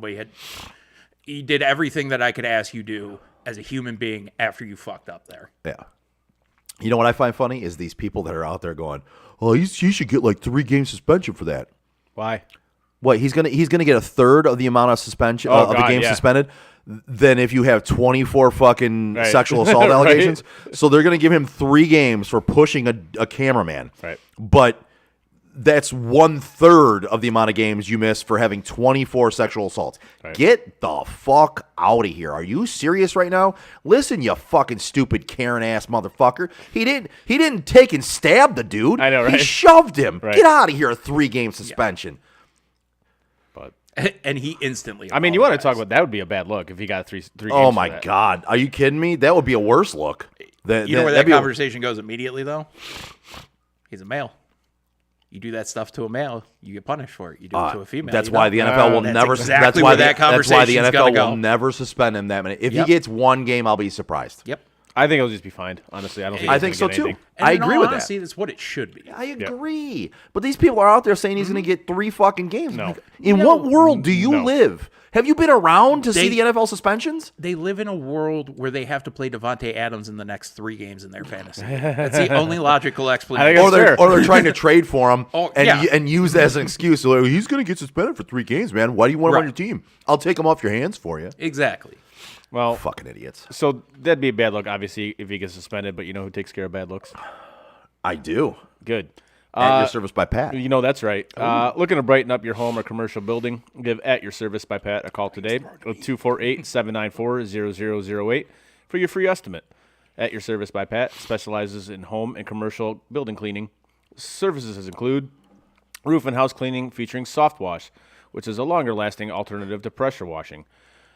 You did everything that I could ask you do as a human being after you fucked up there. Yeah. You know what I find funny is these people that are out there going, "Oh, you should get like 3-game suspension for that." Why? What he's gonna get a third of the amount of suspension of the God, game yeah. suspended than if you have 24 fucking Right. sexual assault Right. allegations. So they're gonna give him 3 games for pushing a cameraman. Right. But that's 1/3 of the amount of games you miss for having 24 sexual assaults. Right. Get the fuck out of here. Are you serious right now? Listen, you fucking stupid Karen ass motherfucker. He didn't take and stab the dude. I know, He right? shoved him. Right. Get out of here. A 3-game suspension. But And he instantly I mean, you want to talk apologized. about that would be a bad look if he got three games. Oh for my that. God! Are you kidding me? That would be a worse look. You know where that that'd be a- conversation goes immediately, though? He's a male. You do that stuff to a male, you get punished for it. You do it to a female. That's you why don't. the NFL will That's never. exactly that's why where the, that that's why the conversation's NFL gonna will go. never suspend him that many. If Yep. he gets 1 game, I'll be surprised. Yep. I think he'll just be fined. Honestly, I don't think. I he's think gonna so get too. anything. And I in agree all with honesty, that. that's what it should be. I agree. But these people are out there saying he's going to get 3 fucking games. No. In what world do you No. live? Have you been around to see They- the NFL suspensions? They live in a world where they have to play Devontae Adams in the next 3 games in their fantasy. That's the only logical explanation. That's Or they're, fair. or they're trying to trade for him Oh, and yeah. and use that as an excuse. So he's going to get suspended for 3 games, man. Why do you want him on Right. your team? I'll take him off your hands for you. Exactly. Well, Fucking idiots. so that'd be a bad look, obviously, if he gets suspended. But you know who takes care of bad looks? I do. Good. At your service by Pat. You know that's right. Looking to brighten up your home or commercial building? Give At Your Service by Pat a call today with 248-794-0008 for your free estimate. At Your Service by Pat specializes in home and commercial building cleaning. Services include roof and house cleaning featuring soft wash, which is a longer-lasting alternative to pressure washing.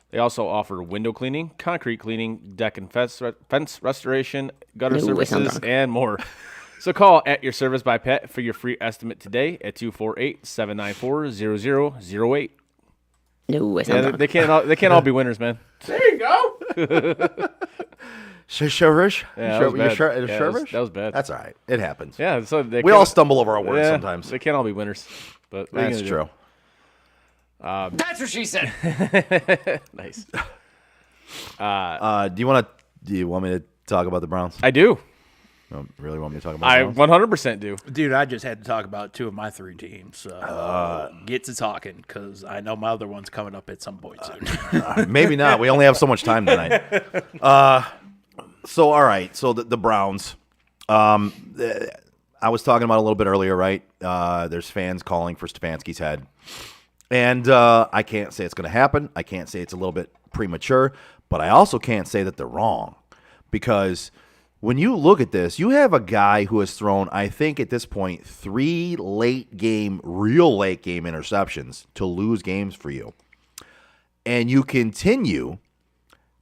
They also offer window cleaning, concrete cleaning, deck and fence restoration, gutter services, and more. So call At Your Service by Pat for your free estimate today at 248-794-0008. No, it's Yeah, not. they can't all be winners, man. Sherish? Yeah, that was bad. Yeah, Sherish? that was bad. That's all right. It happens. Yeah, so they We can't- all stumble over our words yeah, sometimes. They can't all be winners, but what are you That's gonna true. That's what she said. do? Nice. Do you want me to talk about the Browns? I do. You really want me to talk about I the Browns? 100% do. Dude, I just had to talk about 2 of my 3 teams. So get to talking because I know my other one's coming up at some point soon. Maybe not. We only have so much time tonight. So all right. So the Browns. I was talking about a little bit earlier, right? There's fans calling for Stefanski's head, and I can't say it's going to happen. I can't say it's a little bit premature, but I also can't say that they're wrong because when you look at this, you have a guy who has thrown, I think at this point, 3 real late game interceptions to lose games for you. And you continue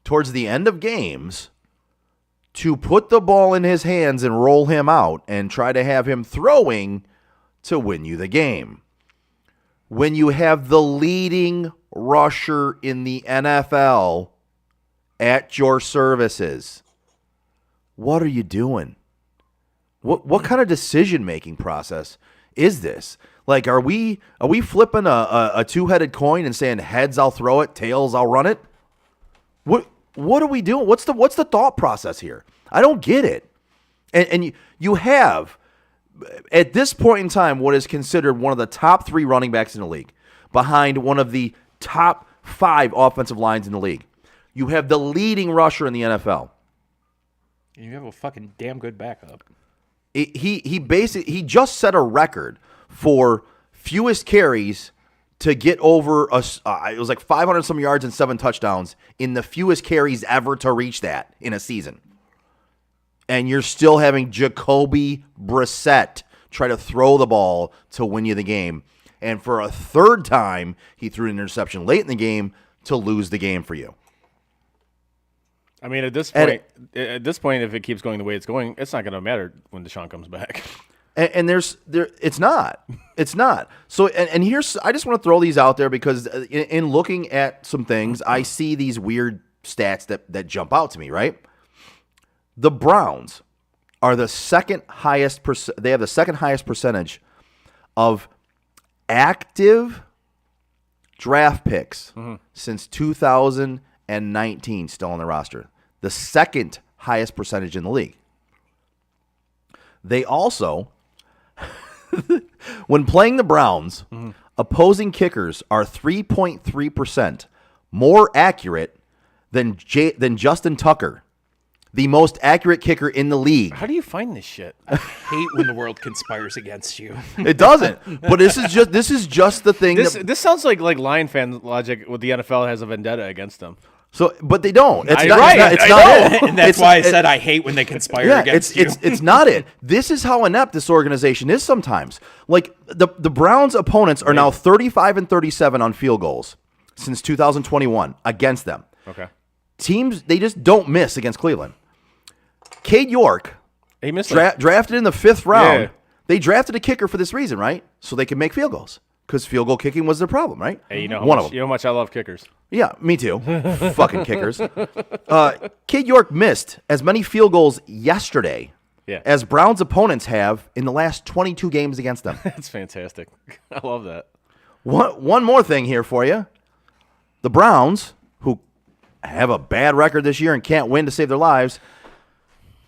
towards the end of games to put the ball in his hands and roll him out and try to have him throwing to win you the game. When you have the leading rusher in the NFL at your services, what are you doing? What kind of decision-making process is this? Like, are we flipping a two-headed coin and saying heads I'll throw it, tails I'll run it? What are we doing? What's the thought process here? I don't get it. And you have, at this point in time, what is considered one of the top 3 running backs in the league, behind one of the top 5 offensive lines in the league. You have the leading rusher in the NFL. You have a fucking damn good backup. He just set a record for fewest carries to get over it was like 500 some yards and 7 touchdowns in the fewest carries ever to reach that in a season. And you're still having Jacoby Brissett try to throw the ball to win you the game. And for a third time, he threw an interception late in the game to lose the game for you. I mean, at this point, if it keeps going the way it's going, it's not going to matter when Deshaun comes back. And it's not. It's not. So, and here's, I just want to throw these out there because in looking at some things, I see these weird stats that jump out to me, right? The Browns are the second highest, they have the second highest percentage of active draft picks since 2019 still on the roster. The second highest percentage in the league. They also, when playing the Browns, opposing kickers are 3.3% more accurate than Justin Tucker, the most accurate kicker in the league. How do you find this shit? I hate when the world conspires against you. It doesn't. But this is just the thing. This sounds like Lion fan logic. What the NFL has a vendetta against them. So, but they don't. It's I- not, right, it's I not know. it. And that's It's- why I it- said I hate when they conspire against you. It's not it. This is how inept this organization is sometimes. Like the Browns' opponents are now 35 and 37 on field goals since 2021 against them. Okay. Teams, they just don't miss against Cleveland. Cade York, He missed drafted in the 5th round. Yeah. They drafted a kicker for this reason, right? So they could make field goals because field goal kicking was their problem, right? Hey, you know One of how them. much I love kickers. Yeah, me too. Fucking kickers. Cade York missed as many field goals yesterday as Browns opponents have in the last 22 games against them. That's fantastic. I love that. One more thing here for you. The Browns, who have a bad record this year and can't win to save their lives,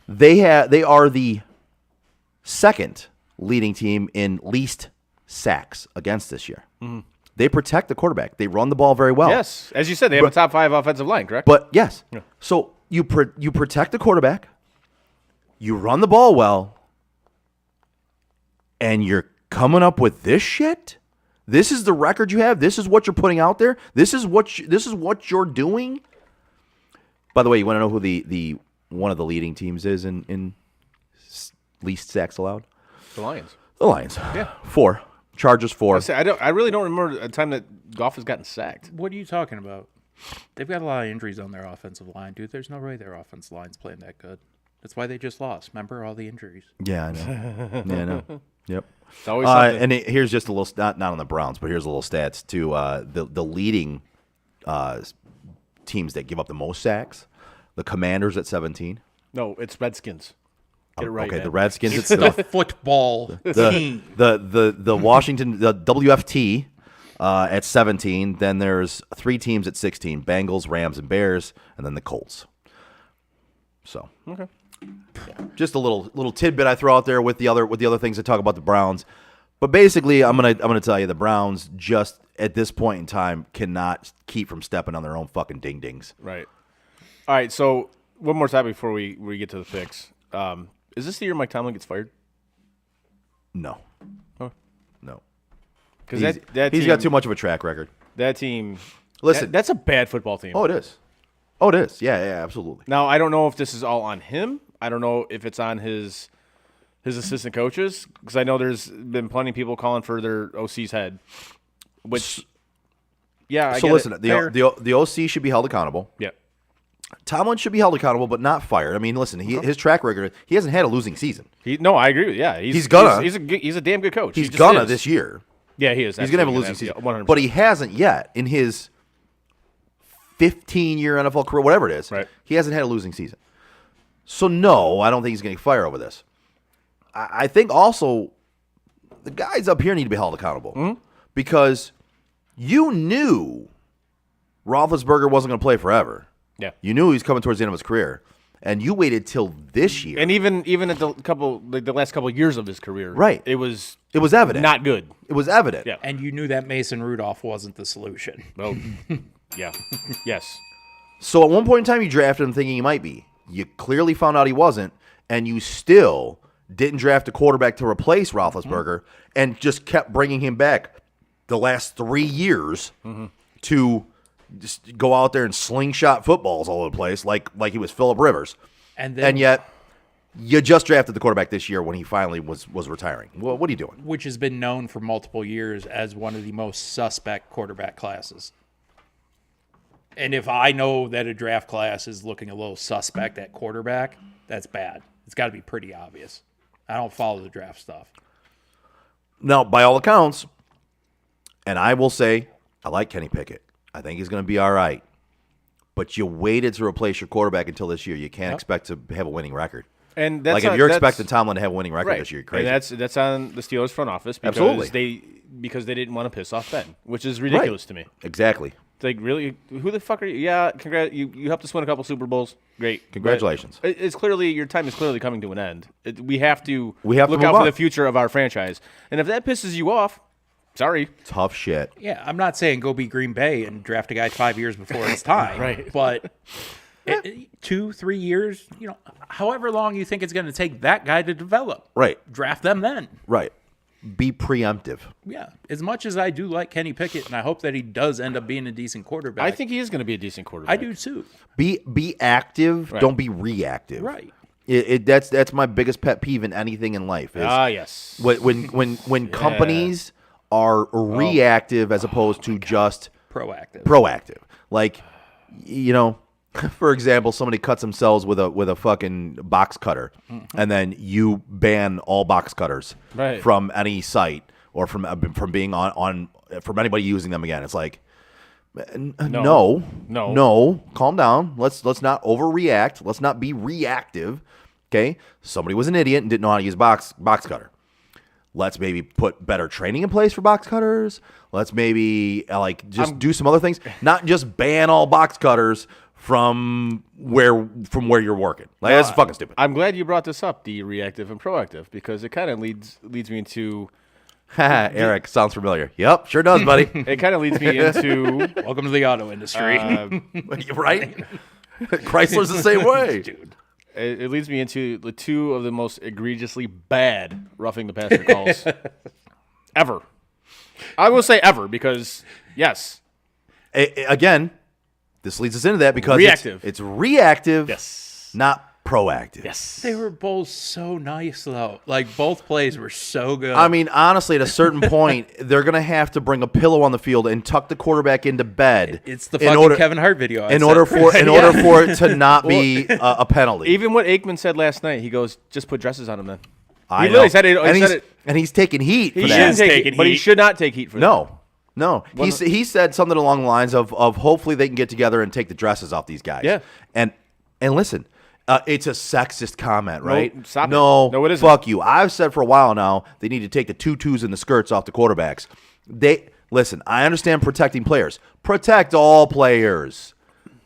they are the second leading team in least sacks against this year. They protect the quarterback. They run the ball very well. Yes, as you said, they have a top 5 offensive line, correct? But yes, so you protect the quarterback, you run the ball well, and you're coming up with this shit. This is the record you have. This is what you're putting out there. This is what you're doing. By the way, you want to know who the one of the leading teams is in least sacks allowed? The Lions. The Lions. Yeah. 4. Chargers 4. I really don't remember a time that Goff has gotten sacked. What are you talking about? They've got a lot of injuries on their offensive line, dude. There's no way their offensive line's playing that good. That's why they just lost. Remember all the injuries? Yeah, I know. Yeah, I know. Yep. It's always something. And here's just a little not on the Browns, but here's a little stats to the leading teams that give up the most sacks. The Commanders at 17. No, it's Redskins. Get it right, Okay, man. the Redskins. It's the football team. The Washington, the WFT at 17. Then there's 3 teams at 16: Bengals, Rams, and Bears, and then the Colts. So Okay. just a little tidbit I throw out there with the other things that talk about the Browns. But basically, I'm gonna tell you the Browns just at this point in time cannot keep from stepping on their own fucking ding dings. Right. All right, so one more time before we get to the picks. Is this the year Mike Tomlin gets fired? No, Oh. no, Because he's got too much of a track record. That team. Listen, that's a bad football team. oh, it is. Oh, it is. Yeah, absolutely. Now I don't know if this is all on him. I don't know if it's on his assistant coaches, because I know there's been plenty of people calling for their OC's head. Which, yeah. I So get listen, it. the OC should be held accountable. Yeah. Tomlin should be held accountable, but not fired. I mean, listen, his track record, he hasn't had a losing season. No, I agree with you. Yeah, He's gonna. He's a damn good coach. He's He just gonna is. this year. Yeah, he is. He's gonna have a losing season, but he hasn't yet in his 15-year NFL career, whatever it is. Right. He hasn't had a losing season. So no, I don't think he's getting fired over this. I think also the guys up here need to be held accountable because you knew Roethlisberger wasn't going to play forever. Yeah. You knew he was coming towards the end of his career, and you waited till this year. And even at the last couple of years of his career, Right. It was evident. not good. It was evident. Yeah. And you knew that Mason Rudolph wasn't the solution. Well, yeah, yes. So at one point in time, you drafted him thinking he might be. You clearly found out he wasn't, and you still didn't draft a quarterback to replace Roethlisberger and just kept bringing him back the last 3 years to just go out there and slingshot footballs all over the place like he was Phillip Rivers. And yet you just drafted the quarterback this year when he finally was retiring. Well, what are you doing? which has been known for multiple years as one of the most suspect quarterback classes. And if I know that a draft class is looking a little suspect at quarterback, that's bad. It's got to be pretty obvious. I don't follow the draft stuff. Now, by all accounts, and I will say, I like Kenny Pickett. I think he's going to be all right. But you waited to replace your quarterback until this year. You can't expect to have a winning record. And that's Like if you're expecting Tomlin to have a winning record right. this year, you're crazy. And that's on the Steelers front office because Absolutely. they didn't want to piss off Ben, which is ridiculous to me. Exactly. It's like, really, who the fuck are you? Yeah, congrats, you helped us win a couple Super Bowls. Great, Congratulations. But it's clearly your time is clearly coming to an end. We have to We have to look move out on. for the future of our franchise. And if that pisses you off, sorry. Tough shit. Yeah, I'm not saying go be Green Bay and draft a guy 5 years before it's time. Right. But 2-3 years, however long you think it's going to take that guy to develop. Right. Draft them then. Right. Be preemptive. Yeah. As much as I do like Kenny Pickett, and I hope that he does end up being a decent quarterback. I think he is going to be a decent quarterback. I do too. Be active. Right. Don't be reactive. Right. That's my biggest pet peeve in anything in life. Is Yes. when companies are reactive as opposed to just proactive. Like, for example, somebody cuts themselves with a fucking box cutter, and then you ban all box cutters Right. from any site or from being on from anybody using them again. It's like, no, calm down. Let's not overreact. Let's not be reactive. Okay, somebody was an idiot and didn't know how to use box cutter. Let's maybe put better training in place for box cutters. Let's maybe just do some other things. Not just ban all box cutters from where you're working. That's fucking stupid. I'm glad you brought this up, the reactive and proactive, because it kind of leads me into. Eric, sounds familiar. Yep, sure does, buddy. It kind of leads me into. Welcome to the auto industry. Right? Chrysler's the same way. Dude. It leads me into the two of the most egregiously bad roughing the passer calls ever. I will say ever because, yes. Again, this leads us into that because Reactive. It's reactive, Yes. not proactive. Yes. They were both so nice, though. Like, both plays were so good. I mean, honestly, at a certain point, they're going to have to bring a pillow on the field and tuck the quarterback into bed. It's the fucking Kevin Hart video. In order for it to not be a penalty. Even what Aikman said last night, he goes, just put dresses on him then. I He know. literally said it. And he's taking heat for He that. shouldn't is take taking it, but he heat. should not take heat for that. No. He said something along the lines of hopefully they can get together and take the dresses off these guys. Yeah. And listen, it's a sexist comment, right? Stop it. No, No, it isn't. fuck you. I've said for a while now they need to take the tutus and the skirts off the quarterbacks. Listen, I understand protecting players. Protect all players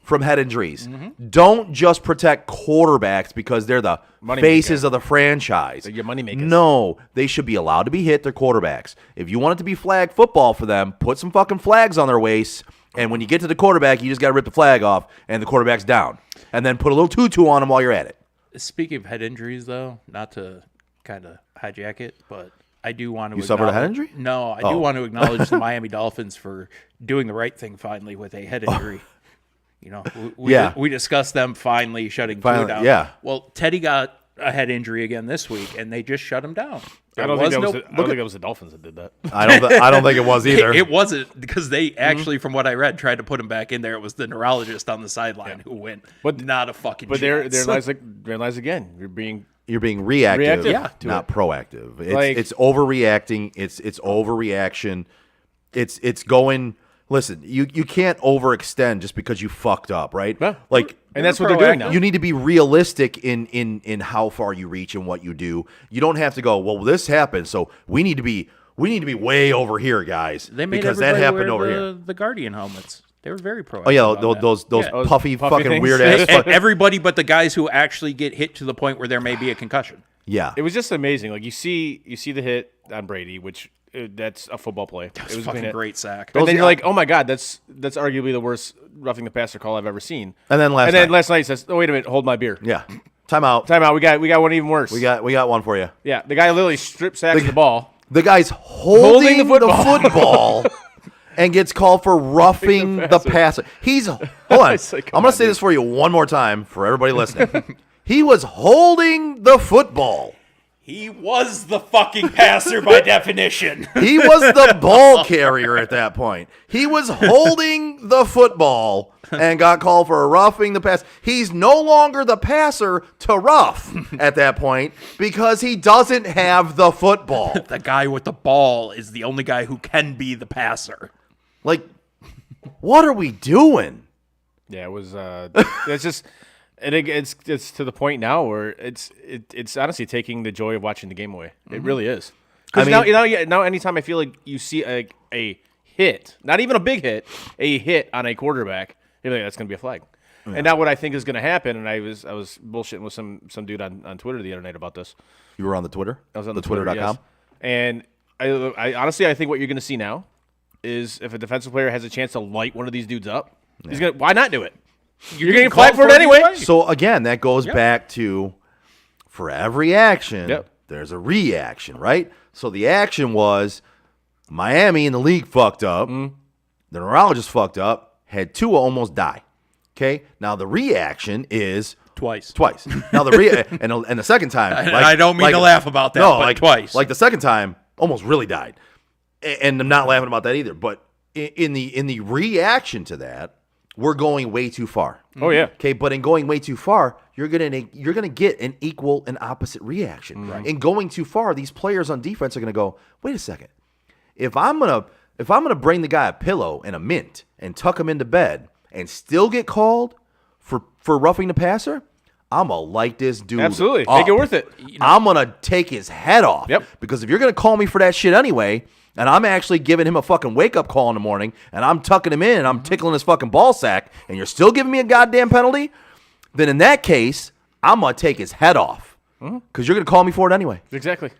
from head injuries. Mm-hmm. Don't just protect quarterbacks because they're the Money faces maker. of the franchise. They're your money makers. No, they should be allowed to be hit. They're quarterbacks. If you want it to be flag football for them, put some fucking flags on their waists. And when you get to the quarterback, you just got to rip the flag off, and the quarterback's down. And then put a little tutu on him while you're at it. Speaking of head injuries, though, not to kind of hijack it, but I do want to. You suffered a head injury? No, I Oh. do want to acknowledge the Miami Dolphins for doing the right thing finally with a head injury. We Yeah. we discussed them finally shutting Finally, Tua down. yeah. Well, Teddy got a head injury again this week, and they just shut him down. I don't think that was the Dolphins that did that. I don't think it was either. It wasn't, because they actually, from what I read, tried to put him back in there. It was the neurologist on the sideline who went, but not a fucking But chance. there lies again. You're being reactive, to not it. proactive. It's, Like- it's overreacting. It's overreaction. It's going. Listen, you can't overextend just because you fucked up, right? Yeah. Like, And that's what they're doing now. you need to be realistic in how far you reach and what you do. You don't have to go, well, this happened, so we need to be way over here, guys, They made because that everybody happened wear over the, here. the Guardian helmets. They were very proactive. Oh yeah, about those that. Yeah. puffy Puffy fucking things. weird ass. Everybody but the guys who actually get hit to the point where there may be a concussion. Yeah, It was just amazing. Like you see the hit on Brady, which that's a football play. It was a a fucking hit. great sack. And then you're like, oh my god, that's arguably the worst roughing the passer call I've ever seen. And then last night he says, oh wait a minute, hold my beer. yeah. Timeout. Timeout. We got one even worse. We got one for you. Yeah, the guy literally strip sacks the ball. The guy's holding the football. football and gets called for roughing the passer. Hold on. It's like, I'm come going on, to say dude. this for you one more time for everybody listening. He was holding the football. He was the fucking passer by definition. He was the ball carrier at that point. He was holding the football and got called for roughing the pass. He's no longer the passer to rough at that point because he doesn't have the football. The guy with the ball is the only guy who can be the passer. Like, what are we doing? Yeah, it was. It's just, and it's to the point now where it's honestly taking the joy of watching the game away. It really is. Because now anytime I feel like you see a hit, not even a big hit, a hit on a quarterback, you're like, that's going to be a flag. Yeah. And now what I think is going to happen, and I was bullshitting with some dude on Twitter the other night about this. You were on the Twitter? I was on the Twitter.com. Twitter.com? Yes. And I honestly, I think what you're going to see now is if a defensive player has a chance to light one of these dudes up, he's gonna. Why not do it? You're getting flagged for it anyway. So again, that goes back to, for every action, there's a reaction, right? So the action was Miami and the league fucked up. The neurologist fucked up. Had Tua almost die. Okay. Now the reaction is Twice. Now the and the second time, I don't mean to laugh about that. No, but like twice. Like the second time, almost really died. And I'm not laughing about that either. But in the reaction to that, we're going way too far. Oh yeah. Okay, but in going way too far, you're gonna get an equal and opposite reaction. Right. In going too far, these players on defense are gonna go, wait a second. If I'm gonna bring the guy a pillow and a mint and tuck him into bed and still get called for roughing the passer, I'm gonna light this dude. Absolutely. up. Make it worth it. I'm gonna take his head off. Yep. Because if you're gonna call me for that shit anyway, and I'm actually giving him a fucking wake-up call in the morning, and I'm tucking him in, and I'm tickling his fucking ball sack, and you're still giving me a goddamn penalty, then in that case, I'm going to take his head off. Because you're going to call me for it anyway. Exactly.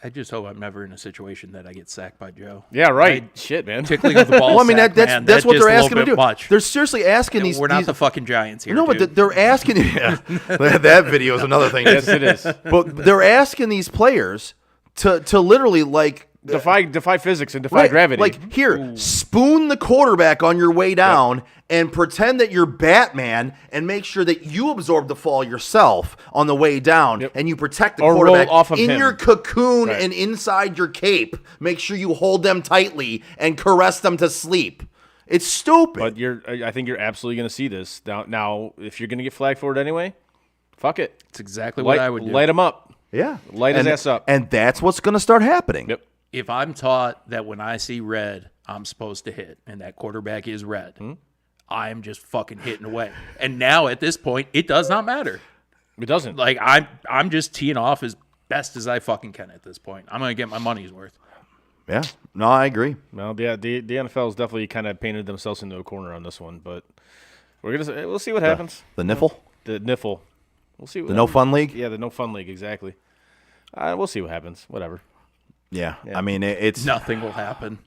I just hope I'm never in a situation that I get sacked by Joe. Yeah, right. Shit, man. Tickling of the ball Well, I mean, sack, that's man, what just they're a little asking to bit do. Much. They're seriously asking these. We're not these, the fucking Giants here, No, dude. but they're asking. Yeah, that video is another thing. Yes, it is. But they're asking these players to literally like defy physics and defy gravity. Like here, spoon the quarterback on your way down and pretend that you're Batman and make sure that you absorb the fall yourself on the way down and you protect the Or roll quarterback off of in him. your cocoon Right. and inside your cape. Make sure you hold them tightly and caress them to sleep. It's stupid. But I think you're absolutely going to see this now. If you're going to get flagged for it anyway, fuck it. It's exactly what I would do. Light him up. yeah, Light his ass up. and that's what's going to start happening. Yep. If I'm taught that when I see red, I'm supposed to hit, and that quarterback is red, I'm just fucking hitting away. And now at this point, it does not matter. It doesn't. Like I'm just teeing off as best as I fucking can at this point. I'm gonna get my money's worth. Yeah, no, I agree. Well, the NFL's definitely kind of painted themselves into a corner on this one, but we'll see what happens. The niffle, The niffle. We'll see. the no fun league. Yeah, the no fun league. Exactly. We'll see what happens. Whatever. Yeah, I mean it's. Nothing will happen.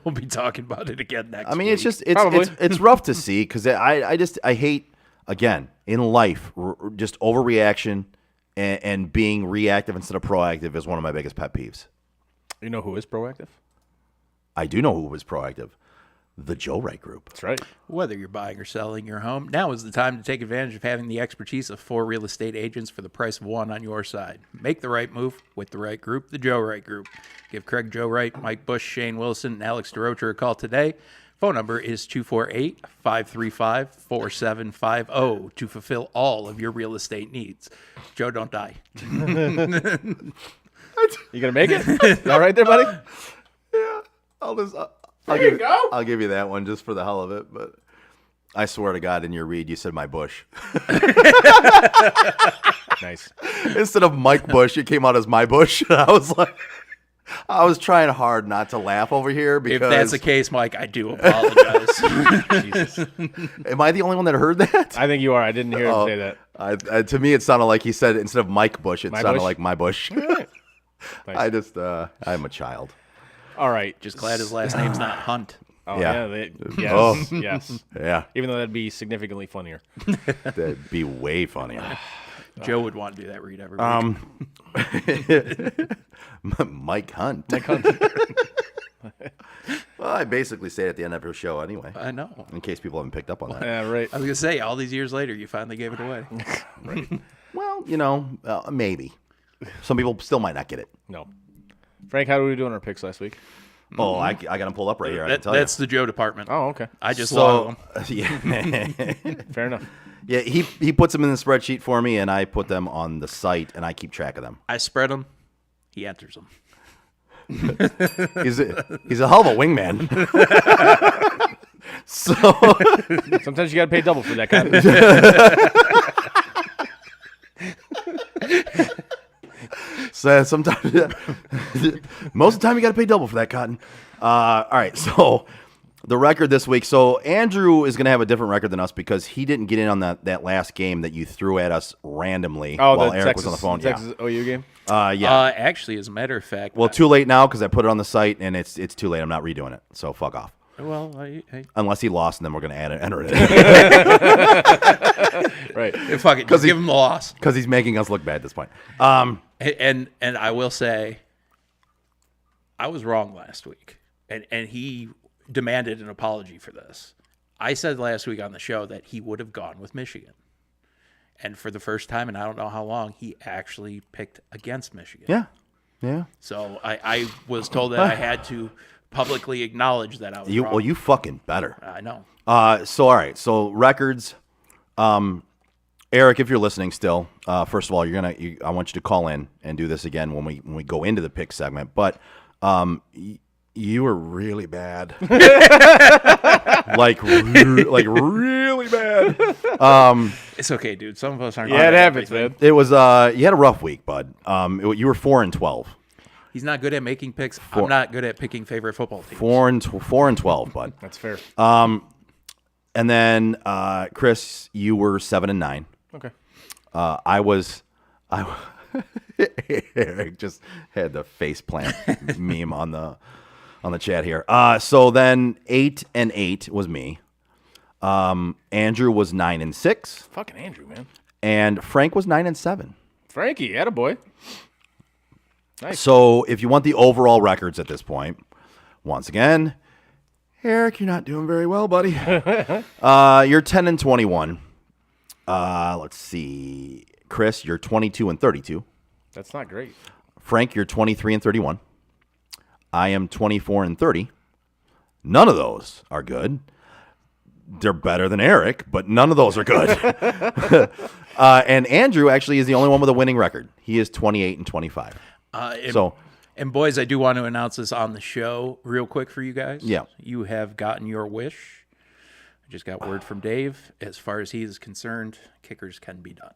We'll be talking about it again next. I mean, week. it's just Probably. it's rough to see because I hate again in life just overreaction and being reactive instead of proactive is one of my biggest pet peeves. You know who is proactive? I do know who was proactive. the Joe Wright Group. That's right. Whether you're buying or selling your home, now is the time to take advantage of having the expertise of 4 real estate agents for the price of 1 on your side. Make the right move with the right group, the Joe Wright Group. Give Craig Joe Wright, Mike Bush, Shane Wilson, and Alex DeRocher a call today. Phone number is 248-535-4750 to fulfill all of your real estate needs. Joe, don't die. You gonna make it? You all right there, buddy? I'll give you that one just for the hell of it, but I swear to God, in your read, you said my Bush. Nice. Instead of Mike Bush, it came out as my Bush. I was like, I was trying hard not to laugh over here because If that's the case, Mike, I do apologize. Jesus. am I the only one that heard that? I think you are. I didn't hear him say that. To me, it sounded like he said instead of Mike Bush, it My sounded Bush? like my Bush. Nice. I just, I'm a child. All right. Just glad his last name's not Hunt. Oh, Yeah. yes. Oh. Yes. Yeah, Even though that'd be significantly funnier. that'd be way funnier. Joe would want to do that read every week. Mike Hunt. Well, I basically say it at the end of your show anyway, I know. in case people haven't picked up on that. Yeah, right. I was going to say, all these years later, you finally gave it away. Well, maybe. Some people still might not get it. No. Frank, how did we do on our picks last week? Oh, I got them pulled up right here. I can tell That's the Joe department. Oh, okay. I just love them. yeah, Fair enough. yeah. He puts them in the spreadsheet for me, and I put them on the site, and I keep track of them. I spread them. He enters them. He's a hell of a wingman. So Sometimes you got to pay double for that kind of So sometimes, most of the time, you got to pay double for that cotton. All right, so the record this week. So Andrew is going to have a different record than us because he didn't get in on that last game that you threw at us randomly while the Eric Texas, was on the phone. Texas OU game? Yeah. Actually, as a matter of fact. Well, too late now because I put it on the site and it's too late. I'm not redoing it. So fuck off. Well, Unless he lost, and then we're going to enter it Right. fuck it. Just give him the loss. because he's making us look bad at this point. And I will say, I was wrong last week, and he demanded an apology for this. I said last week on the show that he would have gone with Michigan, and for the first time in I don't know how long, he actually picked against Michigan. Yeah. So I was told that I had to publicly acknowledge that I was wrong. Well, you fucking better. I know. So all right. So records. Eric, if you're listening still, first of all, I want you to call in and do this again when we go into the pick segment. But you were really bad, like really bad. It's okay, dude. Some of us aren't. Yeah, good it at happens, everything. man. It was you had a rough week, bud. You were 4-12, He's not good at making picks. I'm not good at picking favorite football teams. 4-12, bud. That's fair. And then Chris, you were 7-9. Okay. Eric just had the face plant meme on the chat here. So then 8-8 was me. Andrew was 9-6, Fucking Andrew, man. and Frank was 9-7. Frankie, attaboy. Nice. So if you want the overall records at this point, once again, Eric, you're not doing very well, buddy. You're 10-21. Let's see. Chris, you're 22-32. That's not great. Frank, you're 23-31. I am 24-30. None of those are good. They're better than Eric, but none of those are good. And Andrew actually is the only one with a winning record. He is 28-25. And boys, I do want to announce this on the show real quick for you guys. Yeah. You have gotten your wish. I just got word from Dave. As far as he is concerned, kickers can be done.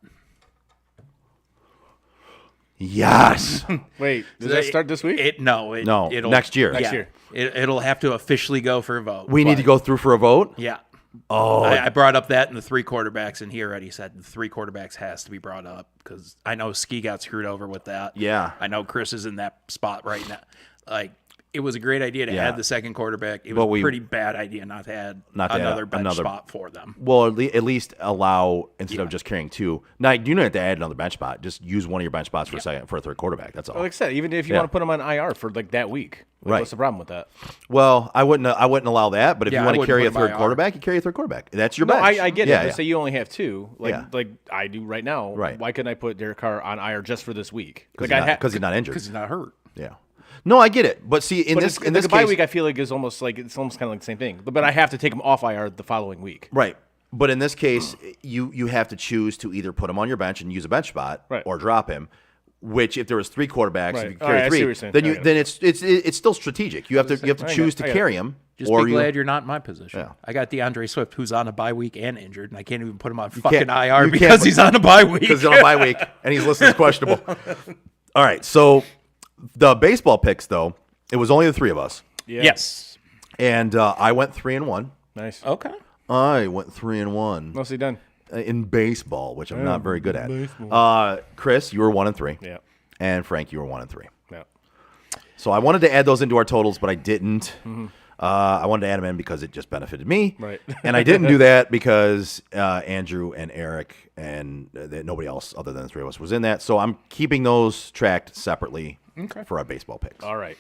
Yes. Wait, does that start this week? No, It'll, next year. Next year. It'll have to officially go for a vote. We need to go through for a vote? Yeah. Oh. I brought up that in the 3 quarterbacks, and he already said the 3 quarterbacks has to be brought up because I know Ski got screwed over with that. Yeah. I know Chris is in that spot right now. Like, it was a great idea to add the second quarterback. It was a pretty bad idea not to add another bench spot for them. Well, at least allow, instead of just carrying two. Now, you don't have to add another bench spot. Just use one of your bench spots for a third quarterback. That's all. Like I said, even if you want to put them on IR for like that week, what's the problem with that? Well, I wouldn't allow that. But if you want to carry a third quarterback, you carry a third quarterback. That's your bench. I get it. Let's say you only have two, like I do right now. Right. Why couldn't I put Derek Carr on IR just for this week? Because he's not injured. Because he's not hurt. Yeah. No, I get it. But see, in this bye case, week, I feel like it's almost kind of like the same thing. But I have to take him off IR the following week. Right. But in this case, you have to choose to either put him on your bench and use a bench spot, or drop him. Which, if there was three quarterbacks, if you carry three, then it's still strategic. You have to choose to carry him. Just be glad you're not in my position. Yeah. I got DeAndre Swift, who's on a bye week and injured, and I can't even put him on fucking IR because he's on a bye week. Because he's on a bye week and he's listed as questionable. All right, so the baseball picks, though, it was only the three of us. Yeah. Yes. And I went 3-1. Nice. Okay. I went 3-1. Mostly done. In baseball, which I'm not very good at. Chris, you were 1-3. Yeah. And Frank, you were 1-3. Yeah. So I wanted to add those into our totals, but I didn't. Mm-hmm. I wanted to add them in because it just benefited me. Right. And I didn't do that because Andrew and Eric and nobody else other than the three of us was in that. So I'm keeping those tracked separately for our baseball picks. All right.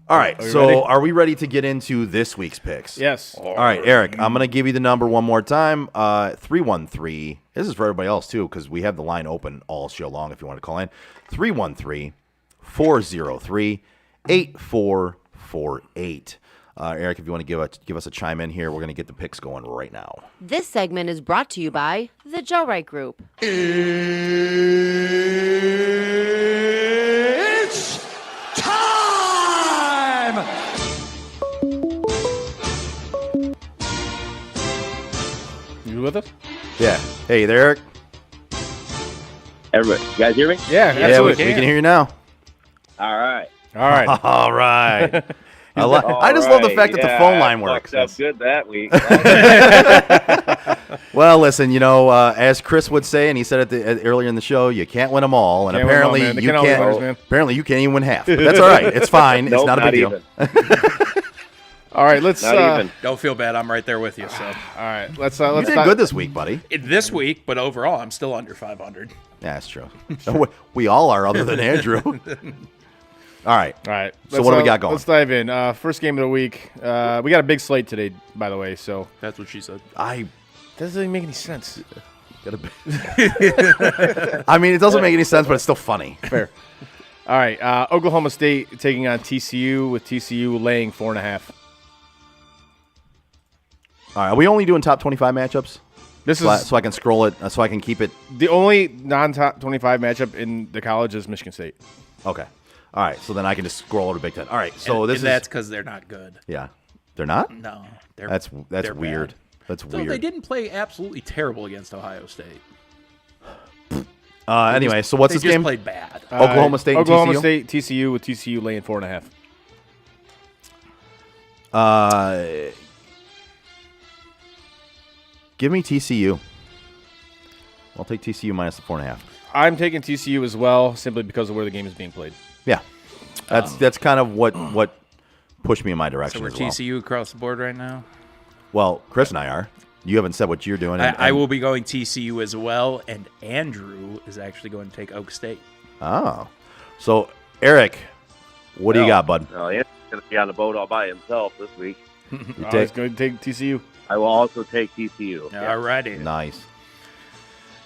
All right. So are we ready to get into this week's picks? Yes. All right, Eric, I'm going to give you the number one more time. 313. This is for everybody else, too, because we have the line open all show long if you want to call in. 313-403-8448. Eric, if you want to give us a chime in here, we're going to get the picks going right now. This segment is brought to you by the Joe Wright Group. It's time! You with us? Yeah. Hey there, Eric. Everybody, you guys hear me? Yeah, absolutely. We can hear you now. All right. All right. All right. I just love the fact that the phone line works. Fucked up good that week. Well, listen, as Chris would say, and he said it earlier in the show, you can't win them all, and apparently you can't. Apparently, you can't even win half. But that's all right. It's fine. Nope, it's not a big deal. All right, let's. Don't feel bad. I'm right there with you. So, all right, let's. You did good this week, buddy. This week, but overall, I'm still under 500. Yeah, that's true. We all are, other than Andrew. All right. So what do we got going? Let's dive in. First game of the week. We got a big slate today, by the way. So that's what she said. Doesn't even make any sense. I mean, it doesn't make any sense, but it's still funny. Fair. All right. Oklahoma State taking on TCU with TCU laying 4.5. All right. Are we only doing top 25 matchups? So I can scroll it, so I can keep it. The only non-top 25 matchup in the college is Michigan State. Okay. All right. So then I can just scroll over to Big Ten. All right. So that's because they're not good. Yeah. They're not? No. That's weird. Bad. That's so weird. They didn't play absolutely terrible against Ohio State. Anyway, so what's this game? They just played bad. Oklahoma State and TCU? Oklahoma State, TCU with TCU laying 4.5. Give me TCU. I'll take TCU minus the 4.5. I'm taking TCU as well, simply because of where the game is being played. Yeah, that's kind of what pushed me in my direction. So we're as well. TCU across the board right now. Well, Chris and I are. You haven't said what you're doing. I will be going TCU as well, and Andrew is actually going to take Oak State. Oh, so Eric, what do you got, bud? No, he's going to be on the boat all by himself this week. He's going to take TCU. I will also take TCU. All righty. Nice.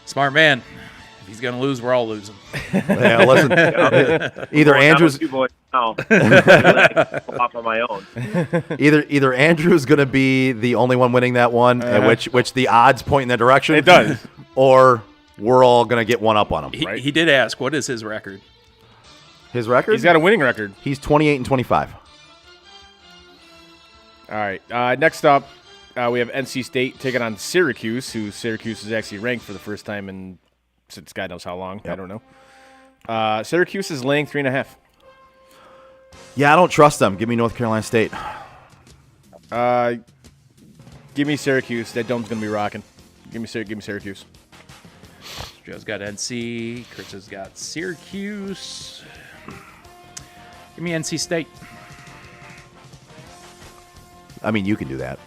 Smart man. If he's going to lose, we're all losing. Yeah, listen. Either Andrew's off on my own. Either Andrew's going to be the only one winning that one, which the odds point in that direction. It does. Or we're all going to get one up on him. He did ask, what is his record? His record? He's got a winning record. He's 28-25. All right. Next up, we have NC State taking on Syracuse, who Syracuse is actually ranked for the first time since God knows how long. Yep. I don't know. Syracuse is laying 3.5. Yeah, I don't trust them. Give me North Carolina State. Give me Syracuse. That dome's going to be rocking. Give me Syracuse. Joe's got NC. Chris has got Syracuse. Give me NC State. I mean, you can do that.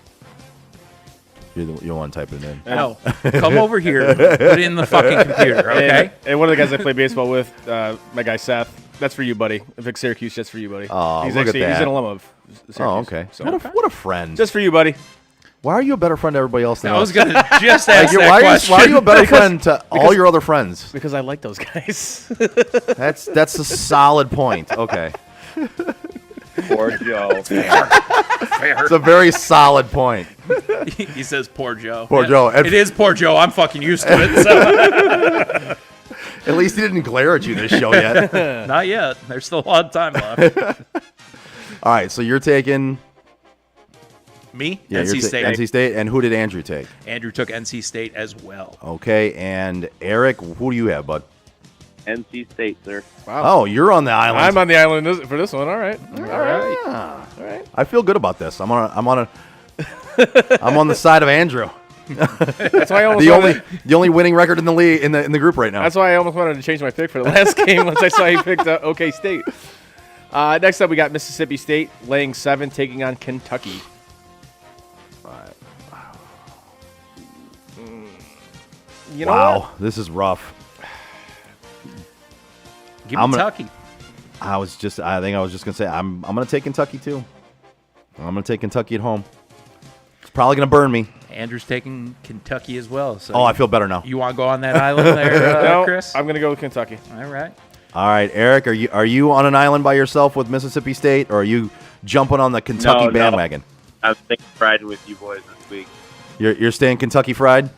You're the one typing it in. No, come over here, put it in the fucking computer, okay? And one of the guys I play baseball with, my guy Seth, that's for you, buddy. Vic Syracuse, just for you, buddy. Oh, he's look at he's that. an alum of Syracuse. Oh, okay. So, What a friend. just for you, buddy. Why are you a better friend to everybody else than I us? was gonna just Like, ask that why question. are you a better friend to all your other friends? Because I like those guys. That's a solid point. Okay. Poor Joe. It's a very solid point. He says, "Poor Joe." Poor Joe. It is poor Joe. I'm fucking used to it. So. At least he didn't glare at you this show yet. Not yet. There's still a lot of time left. All right, so you're taking Me, you're NC State. NC State, and who did Andrew take? Andrew took NC State as well. Okay, and Eric, who do you have, bud? NC State, sir. Oh, you're on the island. I'm on the island for this one. All right. I feel good about this. I'm on the side of Andrew. That's why I almost The only winning record in the league in the group right now. That's why I almost wanted to change my pick for the last game once I saw he picked OK State. Next up, we got Mississippi State laying 7, taking on Kentucky. You know wow, what? this is rough. Give me Kentucky. I think I was just gonna say I'm gonna take Kentucky too. I'm gonna take Kentucky at home. It's probably gonna burn me. Andrew's taking Kentucky as well. So I feel better now. You want to go on that island there, No, Chris? I'm going to go with Kentucky. All right. All right, Eric, are you on an island by yourself with Mississippi State, or are you jumping on the Kentucky bandwagon? I'm thinking riding with you boys this week. You're staying Kentucky Fried?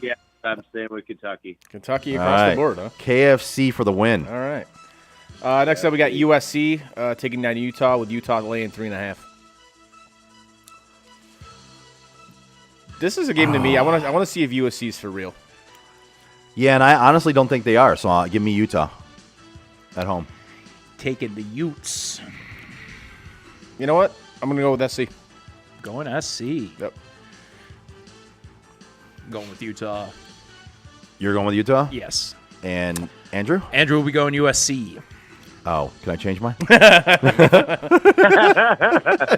Yeah, I'm staying with Kentucky. Kentucky All across right. the board, huh? KFC for the win. All right. Next up, we got USC taking down Utah with Utah laying 3.5. This is a game to me. I want to see if USC is for real. Yeah, and I honestly don't think they are, so give me Utah at home. Taking the Utes. You know what? I'm going to go with SC. Going SC. Yep. Going with Utah. You're going with Utah? Yes. And Andrew? Andrew will be going USC. Oh, can I change mine?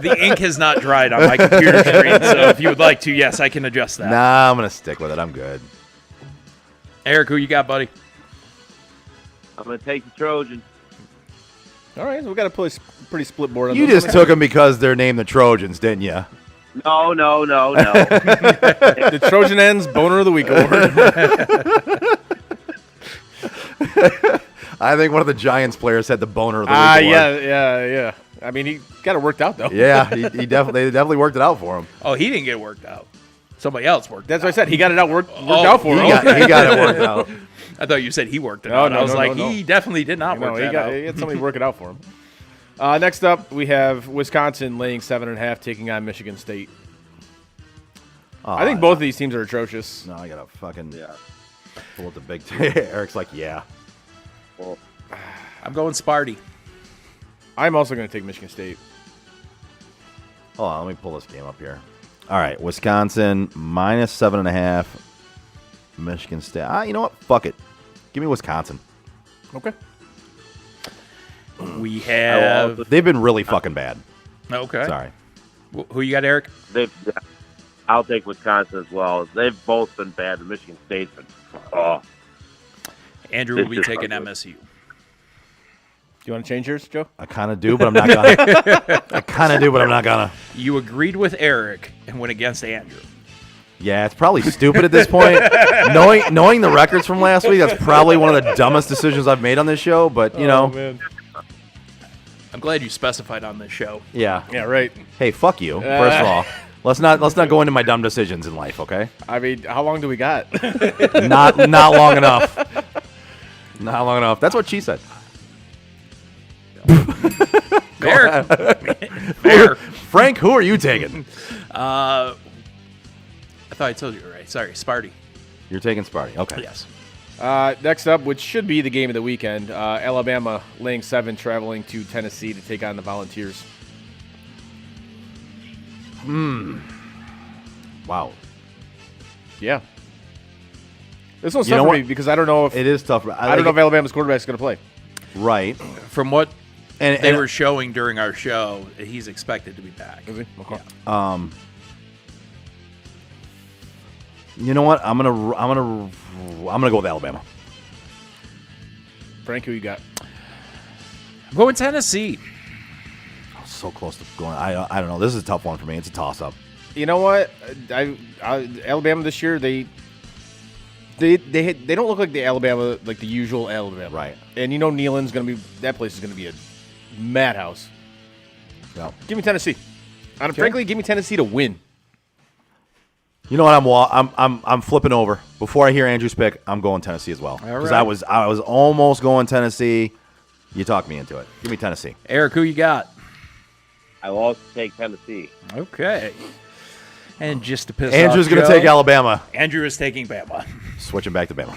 The ink has not dried on my computer screen, so if you would like to, yes, I can adjust that. Nah, I'm going to stick with it. I'm good. Eric, who you got, buddy? I'm going to take the Trojans. All right, so we got a pretty split board on You this just one. took them because they're named the Trojans, didn't you? No. The Trojan Ends Boner of the Week Award. I think one of the Giants players had the boner of the week award. Yeah. I mean, he got it worked out, though. Yeah, they definitely worked it out for him. Oh, he didn't get it worked out. Somebody else worked That's it what I said. He got it out worked Oh, out for him. He got it worked out. I thought you said he worked it No, out. no, I was no, like, no. he definitely did not No, work he that got out. he had somebody work it out for him. Next up, we have Wisconsin laying 7.5, taking on Michigan State. I think both of these teams are atrocious. No, I got to fucking pull up the big Eric's like, yeah. Well, I'm going Sparty. I'm also going to take Michigan State. Hold on, let me pull this game up here. All right, Wisconsin minus 7.5. Michigan State. You know what? Fuck it. Give me Wisconsin. Okay. We have. They've been really fucking bad. Okay. Sorry. Who you got, Eric? I'll take Wisconsin as well. They've both been bad. The Michigan State's been. Oh, Andrew will be taking MSU. Do you want to change yours, Joe? I kind of do, but I'm not gonna. I kind of do, but I'm not gonna. You agreed with Eric and went against Andrew. Yeah, it's probably stupid at this point. knowing the records from last week, that's probably one of the dumbest decisions I've made on this show. But you know, Man. I'm glad you specified on this show. yeah. Yeah, right. Hey, fuck you. First of all, let's not go into my dumb decisions in life, okay? I mean, how long do we got? Not long enough. Not long enough. That's what she said. Fair. Fair. Frank, who are you taking? I thought I told you right. Sorry, Sparty. You're taking Sparty. Okay. Yes. Next up, which should be the game of the weekend, Alabama laying 7, traveling to Tennessee to take on the Volunteers. Wow. Yeah. This one's You know tough for what? me because I don't know if It is tough. I don't know if Alabama's quarterback is going to play. Right. From what And they were showing during our show. He's expected to be back. Is he? Okay. You know what? I'm gonna go with Alabama. Frank, who you got? I'm going Tennessee. So close to going. I don't know. This is a tough one for me. It's a toss up. You know what? Alabama this year, they don't look like the Alabama, like the usual Alabama. Right. And Neyland's gonna be, that place is gonna be a madhouse. Yeah. Give me Tennessee. And frankly, give me Tennessee to win. You know what? I'm flipping over. Before I hear Andrew's pick, I'm going Tennessee as well. Because I was almost going Tennessee. You talked me into it. Give me Tennessee. Eric, who you got? I will also take Tennessee. Okay. And just to piss Andrew's off going to Joe, take Alabama. Andrew is taking Bama. Switching back to Bama.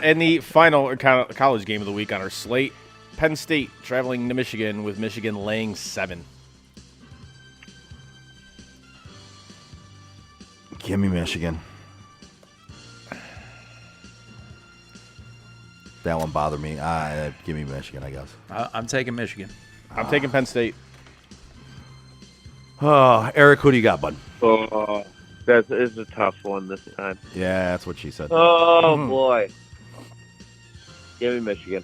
And the final college game of the week on our slate, Penn State traveling to Michigan with Michigan laying 7. Give me Michigan. That one bothered me. Give me Michigan, I guess. I'm taking Michigan. I'm taking Penn State. Oh, Eric, who do you got, bud? Oh, that is a tough one this time. Yeah, that's what she said. Oh, boy. Give me Michigan.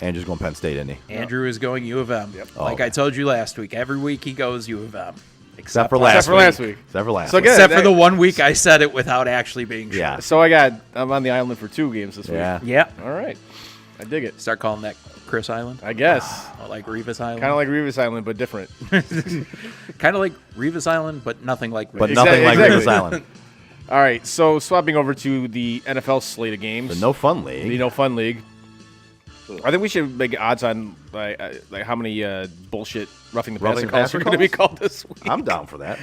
Andrew's going Penn State, isn't he? Andrew is going U of M. Yep. Like I told you last week, every week he goes U of M. Except for last week. So week. again, for the 1 week I said it without actually being sure. Yeah. So I'm on the island for 2 games this week. Yeah. Yeah. All right. I dig it. Start calling that Chris Island. I guess. Like Revis Island. Kind of like Revis Island, but different. Kind of like Revis Island, but nothing like Revis. But nothing like Exactly. Revis Island. All right. So swapping over to the NFL slate of games. The No Fun League. The No Fun League. I think we should make odds on like how many bullshit roughing the passer calls are going to be called this week. I'm down for that.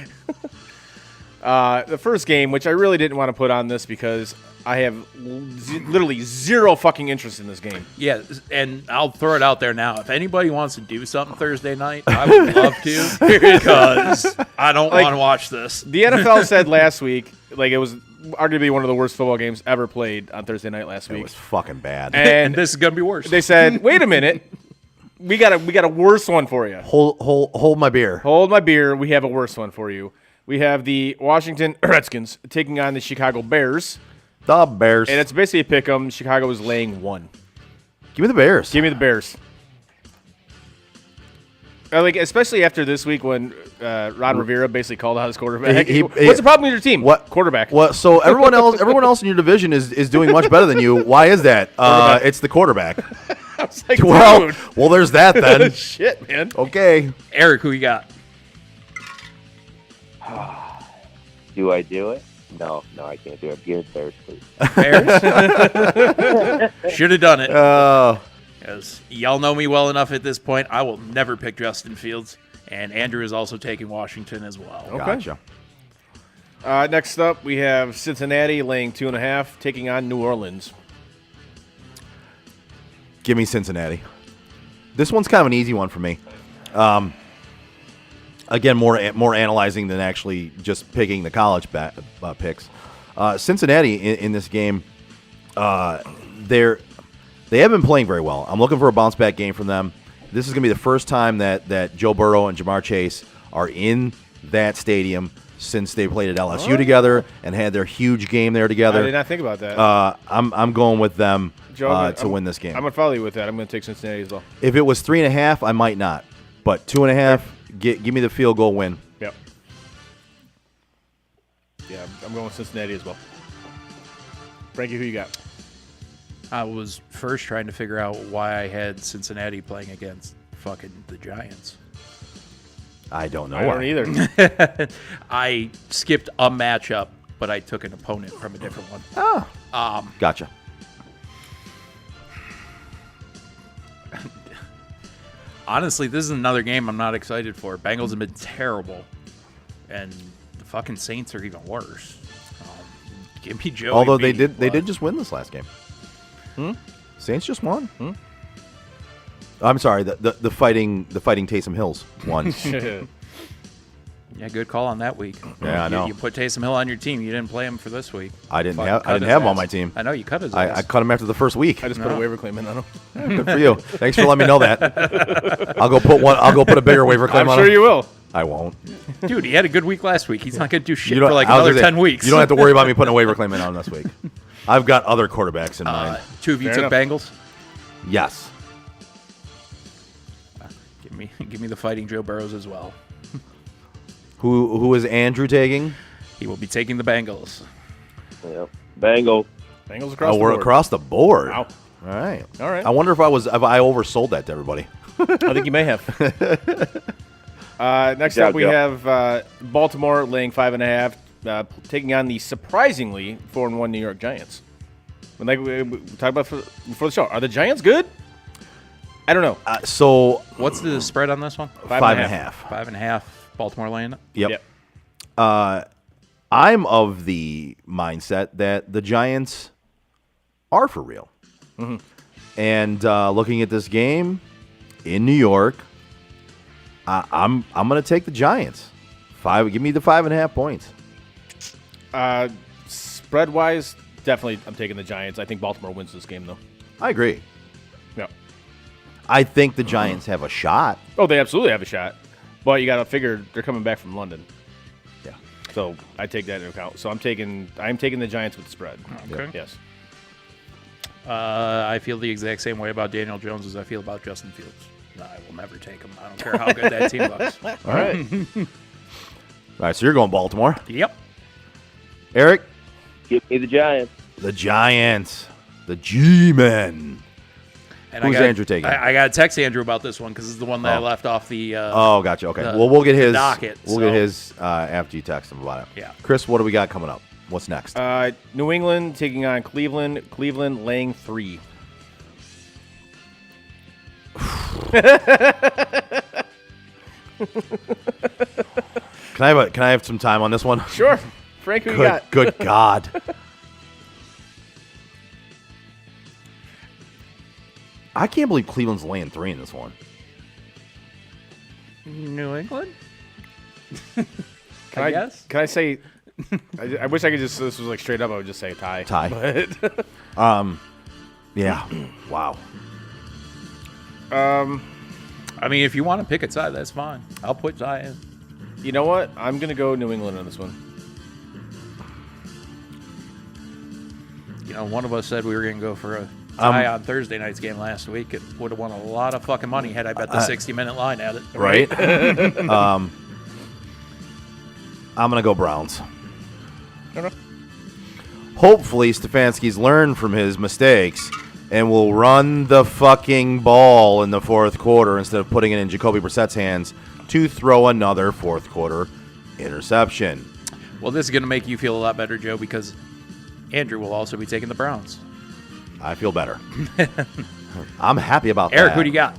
The first game, which I really didn't want to put on this because I have literally zero fucking interest in this game. Yeah, and I'll throw it out there now. If anybody wants to do something Thursday night, I would love to because I don't want to watch this. The NFL said last week, like it was arguably one of the worst football games ever played on Thursday night last It week. was fucking bad. And this is gonna be worse. They said, "Wait a minute, we got a worse one for you. Hold my beer. Hold my beer. We have a worse one for you. We have the Washington Redskins taking on the Chicago Bears, The Bears. and it's basically a pick 'em. Chicago is laying 1. Give me the Bears. Give me the Bears. Like especially after this week when Ron Rivera basically called out his quarterback. What's the problem with your team? What quarterback? What? So everyone else in your division is doing much better than you. Why is that? It's the quarterback. I was like, Well, dude. well, there's that then. Shit, man. Okay. Eric, who you got? Do I do it? No, I can't do it. Give it Bears, please. Bears? Should have done it. Oh. Because y'all know me well enough at this point. I will never pick Justin Fields. And Andrew is also taking Washington as well. Okay. Gotcha. Next up, we have Cincinnati laying 2.5, taking on New Orleans. Give me Cincinnati. This one's kind of an easy one for me. Again, more analyzing than actually just picking the college picks. Cincinnati in this game, they have been playing very well. I'm looking for a bounce back game from them. This is going to be the first time that Joe Burrow and Jamar Chase are in that stadium since they played at LSU together and had their huge game there together. I did not think about that. I'm going with them Joe, to win this game. I'm going to follow you with that. I'm going to take Cincinnati as well. If it was 3.5, I might not. But 2.5, give me the field goal win. Yep. Yeah, I'm going with Cincinnati as well. Frankie, who you got? I was first trying to figure out why I had Cincinnati playing against fucking the Giants. I don't know. I don't why. either. I skipped a matchup, but I took an opponent from a different one. Oh. Gotcha. Honestly, this is another game I'm not excited for. Bengals have been terrible, and the fucking Saints are even worse. Give me Joey Although B, they but- did just win this last game. Saints just won. I'm sorry. The fighting Taysom Hills won. Yeah, good call on that week. Yeah, I know. You put Taysom Hill on your team. You didn't play him for this week. I didn't Fuck, have cut his him on ass. my team. I know you cut his I ass. cut him after the first week. I just put a waiver claim in on him. Good for you. Thanks for letting me know that. I'll go put a bigger waiver claim I'm on sure him. you will. I won't. Dude, he had a good week last week. He's not going to do shit You don't- for like I was another gonna say, 10 weeks. You don't have to worry about me putting a waiver claim in on him this week. I've got other quarterbacks in mind. Two of you Fair took enough. Bengals. Yes. Give me the fighting Joe Burrows as well. Who is Andrew taking? He will be taking the Bengals. Yep. Bengals. Bengals across the We're board. across the board. Wow. All right. All right. I wonder if I oversold that to everybody. I think you may have. Next Good up, job, we Joe. have Baltimore laying 5.5, taking on the surprisingly 4-1 New York Giants. When we talked about before the show, are the Giants good? I don't know. So What's the spread on this one? 5.5. 5.5. Baltimore laying it. Yep. I'm of the mindset that the Giants are for real. Mm-hmm. And looking at this game in New York, I'm going to take the Giants. Give me the 5.5 points. Spread wise, definitely I'm taking the Giants. I think Baltimore wins this game though. I agree. Yeah. I think the Giants have a shot. Oh, they absolutely have a shot, but you got to figure they're coming back from London. Yeah. So I take that into account. So I'm taking the Giants with the spread. Okay. Yes. I feel the exact same way about Daniel Jones as I feel about Justin Fields. I will never take him. I don't care how good that team looks. All right. All right, so you're going Baltimore. Yep. Eric? Give me the Giants. The Giants. The G-Men. And Who's I got, Andrew taking? I got to text Andrew about this one because it's the one that I Oh. left off the. Oh, gotcha. Okay. the- Well, we'll get his. docket, we'll so- get his after you text him about it. Yeah. Chris, what do we got coming up? What's next? New England taking on Cleveland. Cleveland laying 3. Can I have some time on this one? Sure. Frank, who you got? Good God. I can't believe Cleveland's laying 3 in this one. New England? Can I guess. Can I say? I wish I could just. This was like straight up. I would just say tie. Tie. But, Yeah. Wow. I mean, if you want to pick a side, that's fine. I'll put tie in. you know what? I'm gonna go New England on this one. You know, one of us said we were going to go for a tie on Thursday night's game last week. It would have won a lot of fucking money had I bet the 60-minute line at it. Right? I'm going to go Browns. Hopefully, Stefanski's learned from his mistakes and will run the fucking ball in the fourth quarter instead of putting it in Jacoby Brissett's hands to throw another fourth quarter interception. Well, this is going to make you feel a lot better, Joe, because Andrew will also be taking the Browns. I feel better. I'm happy about Eric, that. who do you got?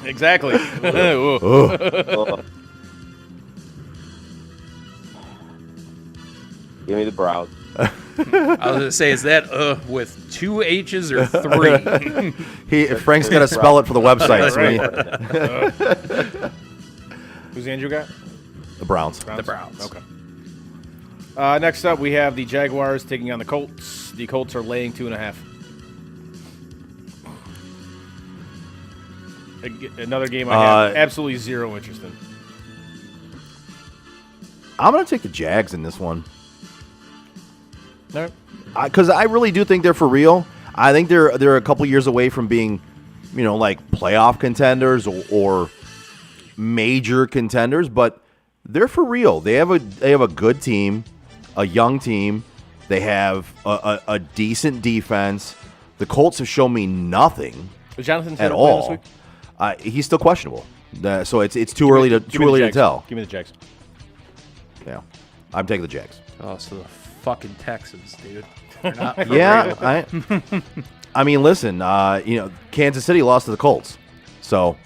Exactly. Give me the Browns. I was going to say, is that with 2 H's or 3? Frank's got to spell it for the website. so Right. Who's Andrew got? the Browns. The Browns. Okay. Next up, we have the Jaguars taking on the Colts. The Colts are laying 2.5. Another game I have absolutely zero interest in. I'm going to take the Jags in this one. All right. Because I really do think they're for real. I think they're a couple years away from being, like playoff contenders or major contenders, but they're for real. They have a good team, a young team. They have a decent defense. The Colts have shown me nothing Is Jonathan at Taylor playing this all. week? He's still questionable, so it's too early to Give me the Jags. tell. Give me the Jags. Yeah, I'm taking the Jags. Oh, so the fucking Texans, dude. They're not for real. Yeah, I mean, listen, Kansas City lost to the Colts, so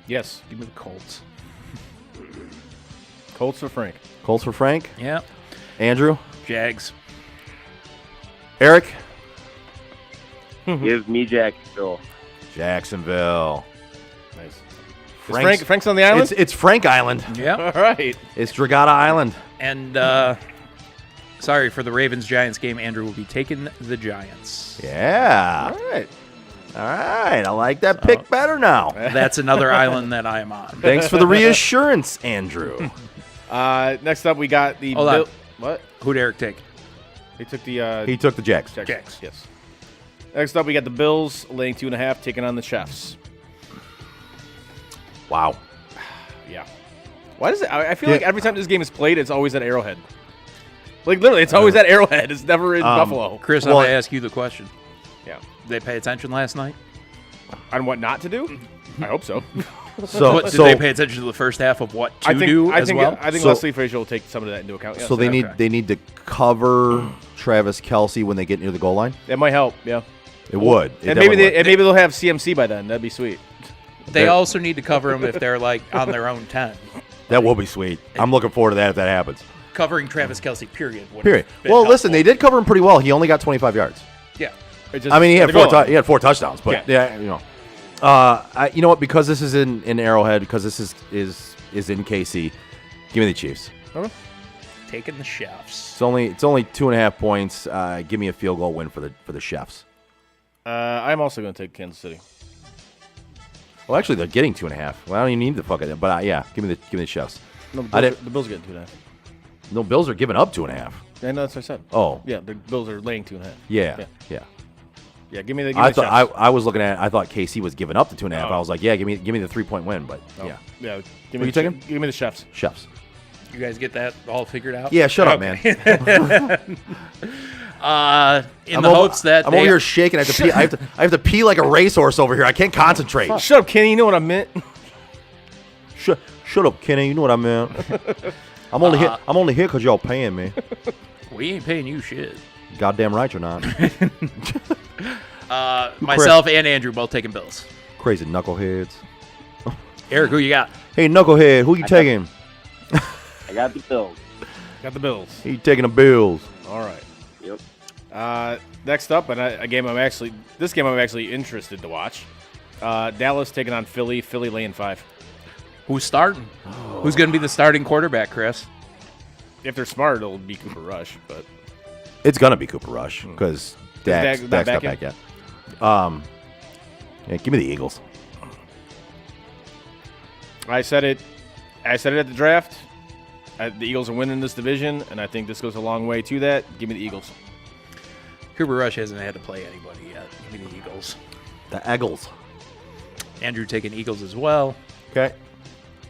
Yes. Give me the Colts. Colts for Frank. Colts for Frank, Yeah. Andrew, Jags. Eric, Give me Jacksonville. Jacksonville. Nice. Frank's on the island? It's Frank Island. Yeah. All right. It's Dragata Island. And sorry for the Ravens-Giants game. Andrew will be taking the Giants. Yeah. All right. All right. I like that pick better now. That's another island that I am on. Thanks for the reassurance, Andrew. Next up, we got the Hold on. What? Who'd Eric take? He took the He took the Jags. Jags. Yes. Next up, we got the Bills laying 2.5, taking on the Chiefs. Wow. Yeah. Why does it? I feel like every time this game is played, it's always at Arrowhead. Like literally, it's always at Arrowhead. It's never in Buffalo. Chris, I'm Well- going to ask you the question. Yeah. Did they pay attention last night? On what not to do? I hope so. Did they pay attention to the first half of what to do as well? I think So- Leslie Frazier will take some of that into account. Yes. So they Okay. need to cover Travis Kelce when they get near the goal line. That might help. Yeah. It would. It And maybe definitely would. maybe they'll have CMC by then. That'd be sweet. They also need to cover them if they're like on their own 10. That will be sweet. I'm looking forward to that if that happens. Covering Travis Kelce, period. would Period. have been Well, listen, helpful. they did cover him pretty well. He only got 25 yards. Yeah. It just- I mean, he had the goal line. he had 4 touchdowns, but yeah, you know. You know what? Because this is in Arrowhead, because this is in KC, give me the Chiefs. Taking the Chiefs. It's only 2.5 points. Give me a field goal win for the Chiefs. I'm also going to take Kansas City. Well, actually, they're getting 2.5. Well, I don't even need the fuck it, but yeah, give me the Chiefs. No, I the didn't- Bills are getting 2.5. No, Bills are giving up 2.5. I know that's what I said. Oh, Yeah, the Bills are laying 2.5. yeah. Yeah, give me the. I Chiefs. thought I was looking at. I thought KC was giving up the 2.5. Oh. I was like, yeah, give me the 3-point win, but Oh, yeah, Yeah. Give Who me you taking? Give me the Chiefs. Chiefs. You guys get that all figured out? Yeah, shut up, Okay. man. In the hopes that I'm they over here shaking. I have to pee. I have to pee like a racehorse over here. I can't concentrate. Shut up, Kenny. You know what I meant. Shut up, Kenny. You know what I meant. I'm only here. I'm only here because y'all paying me. we ain't paying you shit. Goddamn right you're not. Myself and Andrew both taking Bills. Crazy knuckleheads. Eric, who you got? Hey, knucklehead, who you taking? I got the Bills. Got the Bills. He taking the Bills. All right. Yep. Next up, and this game I'm actually interested to watch. Dallas taking on Philly. Philly laying 5. Who's starting? Who's going to be the starting quarterback, Chris? If they're smart, it'll be Cooper Rush. But It's gonna be Cooper Rush because Dak's Dak not back back yet? yet. Yeah, give me the Eagles. I said it at the draft. The Eagles are winning this division, and I think this goes a long way to that. Give me the Eagles. Cooper Rush hasn't had to play anybody yet. Give me the Eagles. The Eagles. Andrew taking Eagles as well. Okay.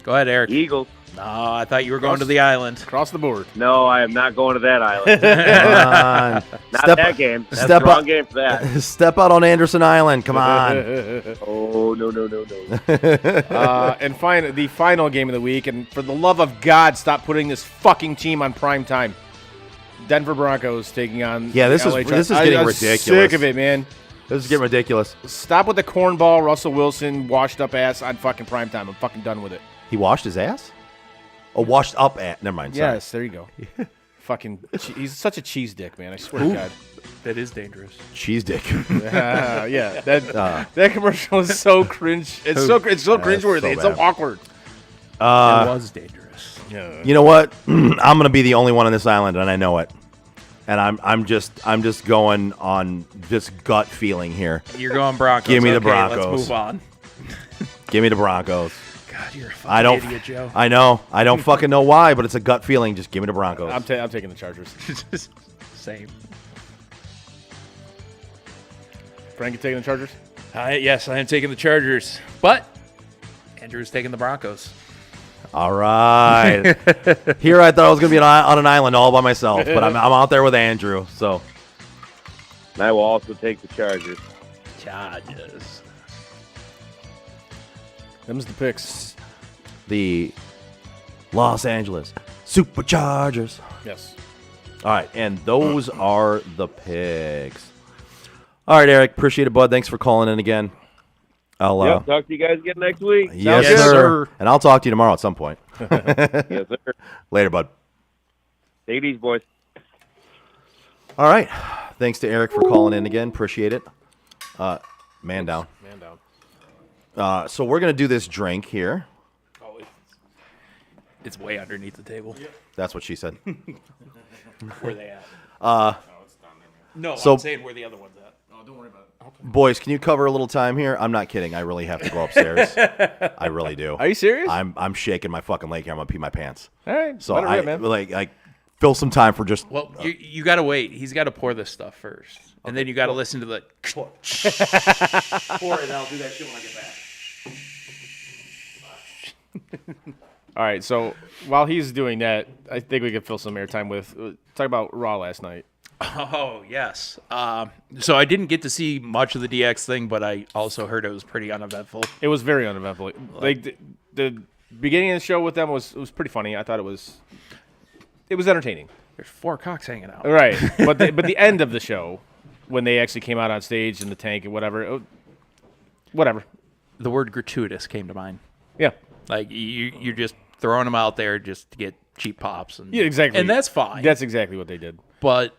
Go ahead, Eric. Eagles. No, I thought you were going to the island. Across the board. No, I am not going to that island. Come on. Not that game. That's step the wrong up. game for that. Step out on Anderson Island. Come on. Oh, no. And the final game of the week, and for the love of God, stop putting this fucking team on prime time. Denver Broncos taking on Yeah, this the is- LA this is Chargers. getting I'm ridiculous. Sick of it, man. This is getting ridiculous. Stop with the cornball Russell Wilson washed up ass on fucking prime time. I'm fucking done with it. He washed his ass? Oh, washed up at. Never mind. Sorry. Yes, there you go. Fucking, he's such a cheese dick, man. I swear to God. That is dangerous. Cheese dick. Yeah, that commercial is so cringe. It's so cringeworthy. so It's so bad. awkward. It was dangerous. You know what? I'm gonna be the only one on this island, and I know it. And I'm just going on this gut feeling here. You're going Broncos. Give me the Okay, Broncos. Let's move on. Give me the Broncos. God, you're a fucking I don't. idiot, Joe. I know. I don't fucking know why, but it's a gut feeling. Just give me the Broncos. I'm taking the Chargers. Same. Frank, you taking the Chargers? Yes, I am taking the Chargers, but Andrew's taking the Broncos. All right. Here I thought I was gonna be on an island all by myself, but I'm out there with Andrew. So And I will also take the Chargers. Chargers. Them's the picks. the Los Angeles Superchargers. Yes. All right, and those are the picks. All right, Eric, appreciate it, bud. Thanks for calling in again. I'll Yep, talk to you guys again next week. yes, Yes, sir. sir. And I'll talk to you tomorrow at some point. Yes, sir. Later, bud. Take it easy, boys. All right. Thanks to Eric for calling in again. Appreciate it. Man down. Man down. So we're gonna do this drink here. Oh, it's way underneath the table. That's what she said. Where they at? No, So- I'm saying where the other one's at. Oh, don't worry about it. Boys, can you cover a little time here? I'm not kidding. I really have to go upstairs. I really do. Are you serious? I'm shaking my fucking leg here. I'm gonna pee my pants. All right. So let it I rip, man. like fill some time for just. Well, you got to wait. He's got to pour this stuff first, and then you got to listen to the pour it. And I'll do that shit when I get back. All right. So while he's doing that, I think we could fill some airtime with talk about Raw last night. Oh yes. So I didn't get to see much of the DX thing, but I also heard it was pretty uneventful. It was very uneventful. Like the beginning of the show with them was pretty funny. I thought it was entertaining. There's 4 cocks hanging out. Right. But the end of the show, when they actually came out on stage in the tank and whatever. The word gratuitous came to mind. Yeah. Like you're just throwing them out there just to get cheap pops. And, Yeah, exactly. And that's fine. That's exactly what they did. But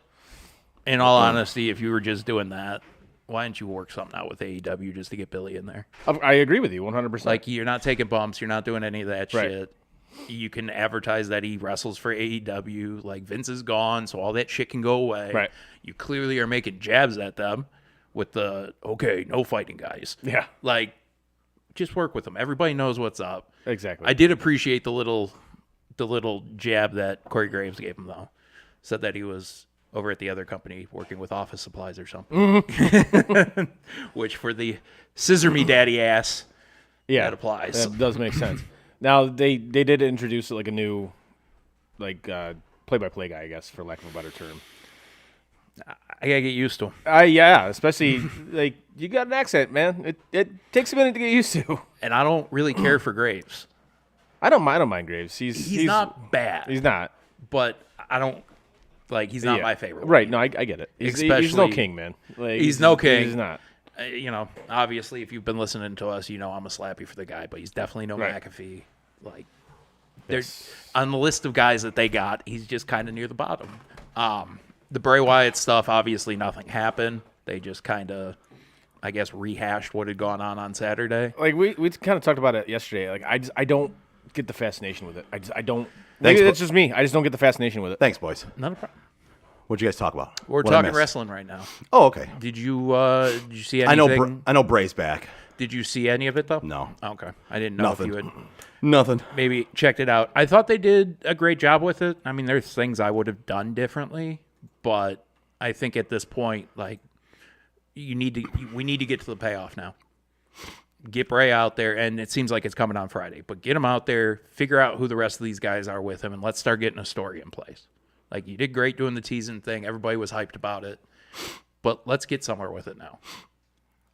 in all honesty, if you were just doing that, why didn't you work something out with AEW just to get Billy in there? I agree with you 100%. Like, you're not taking bumps. You're not doing any of that Right. shit. You can advertise that he wrestles for AEW. Like, Vince is gone, so all that shit can go away. Right. You clearly are making jabs at them with the, okay, no fighting guys. Yeah. Like, just work with them. Everybody knows what's up. Exactly. I did appreciate the little jab that Corey Graves gave him, though. Said that he was over at the other company working with office supplies or something. Which, for the scissor me daddy ass, that applies. That does make sense. Now, they did introduce like a new play-by-play guy, I guess, for lack of a better term. I gotta get used to him. Yeah, especially like you got an accent, man. It takes a minute to get used to. And I don't really care for Graves. I don't mind Graves. He's not bad. He's not. But I don't like. He's not my favorite. Right? No, I get it. He's no Especially- king, man. Like, He's no king. He's not. You know, obviously, if you've been listening to us, you know I'm a slappy for the guy, but he's definitely no Right. McAfee. Like, there's on the list of guys that they got, he's just kind of near the bottom. The Bray Wyatt stuff, obviously, nothing happened. They just kind of, I guess, rehashed what had gone on Saturday. Like we kind of talked about it yesterday. Like I don't get the fascination with it. I don't. Thanks, Maybe Bo- that's just me. I just don't get the fascination with it. Thanks, boys. Not a problem. What'd you guys talk about? We're What'd I talking miss? wrestling right now. Oh, okay. Did you see I anything? know Bray's back. Did you see any of it though? No. Okay, I didn't know Nothing. if you had Nothing. maybe checked it out. I thought they did a great job with it. I mean, there's things I would have done differently, but I think at this point, like, we need to get to the payoff now. Get Bray out there, and it seems like it's coming on Friday, but get him out there, figure out who the rest of these guys are with him, and let's start getting a story in place. Like, you did great doing the teasing thing. Everybody was hyped about it, but let's get somewhere with it now.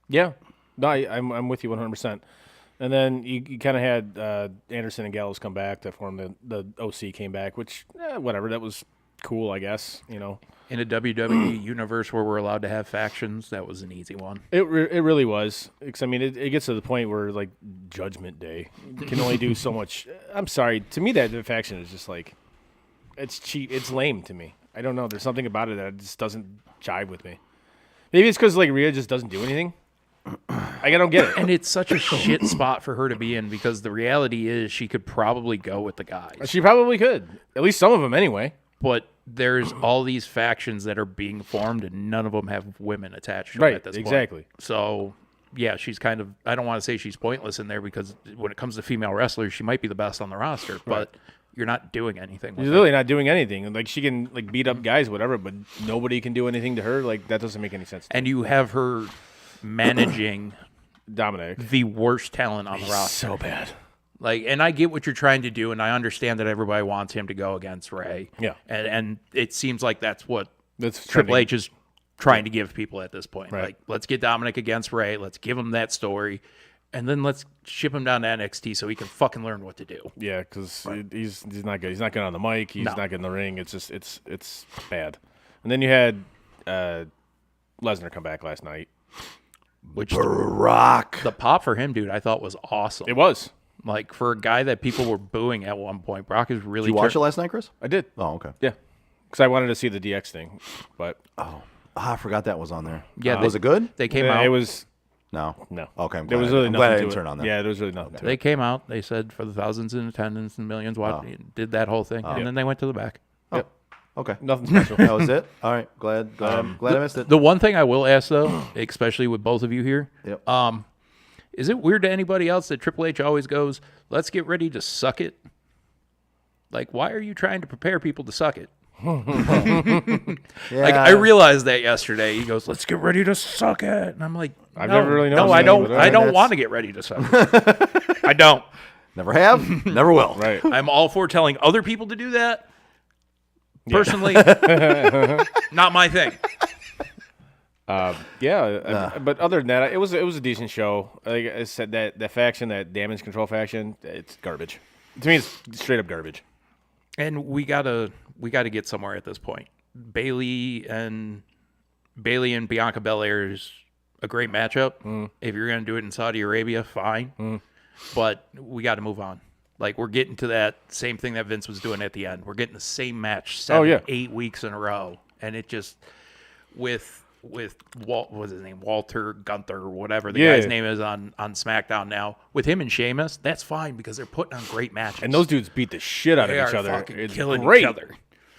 Yeah. No, I'm with you 100%. And then you kind of had Anderson and Gallows come back to form the OC came back, which whatever, that was cool, I guess. You know, In a WWE universe where we're allowed to have factions, that was an easy one. it really was. 'Cause, I mean, it gets to the point where like Judgment Day you can only do so much. I'm sorry, to me that the faction is just like it's cheap. It's lame to me. I don't know. There's something about it that just doesn't jive with me. Maybe it's because like Rhea just doesn't do anything. I don't get it. And it's such a shit spot for her to be in because the reality is she could probably go with the guys. She probably could. At least some of them anyway. But there's all these factions that are being formed and none of them have women attached to Right, them at this point. exactly. So, yeah, she's kind of, I don't want to say she's pointless in there because when it comes to female wrestlers, she might be the best on the roster, but you're not doing anything with She's her. really not doing anything. Like she can like beat up guys, whatever, but nobody can do anything to her. Like that doesn't make any sense. And you have her managing Dominic, the worst talent on the roster. so bad. Like, and I get what you're trying to do, and I understand that everybody wants him to go against Ray. Yeah. And it seems like that's what That's Triple trending. H is trying to give people at this point. Right. Like, let's get Dominic against Ray. Let's give him that story. And then let's ship him down to NXT so he can fucking learn what to do. Yeah, because he's not good. He's not good on the mic. He's No. not good in the ring. It's just it's bad. And then you had Lesnar come back last night. Which Brock. the pop for him, dude, I thought was awesome. It was. Like, for a guy that people were booing at one point, Brock is really Did you watch it last night, Chris? I did. Oh, okay. Yeah, because I wanted to see the DX thing, but I forgot that was on there. Yeah, was it good? They came yeah, out. it was. No. No. Okay, I'm There glad, was really I'm nothing glad I to didn't it. turn on that. Yeah, there was really nothing to They it. came out. They said for the thousands in attendance and millions did that whole thing, and then they went to the back. Yep. Okay. Nothing special. That was it? All right. Glad I missed it. The one thing I will ask though, especially with both of you here, Yep. is it weird to anybody else that Triple H always goes, "Let's get ready to suck it"? Like, why are you trying to prepare people to suck it? Like, I realized that yesterday. He goes, "Let's get ready to suck it," and I'm like, I've no, never really no, noticed I that, don't. but I don't that's- want to get ready to suck it. I don't. Never have, never will. Right. I'm all for telling other people to do that. Personally, not my thing. But other than that, it was a decent show. Like I said, that faction, that damage control faction, it's garbage. To me, it's straight up garbage. And we gotta get somewhere at this point. Bailey and Bianca Belair is a great matchup. If you're gonna do it in Saudi Arabia, fine. But we got to move on. Like, we're getting to that same thing that Vince was doing at the end. We're getting the same match 8 weeks in a row, and it just with Walt, what's his name, Walter Gunther or whatever the guy's name is on SmackDown now. With him and Sheamus, that's fine because they're putting on great matches. And those dudes beat the shit out They of each are other. fucking It's killing great. each other.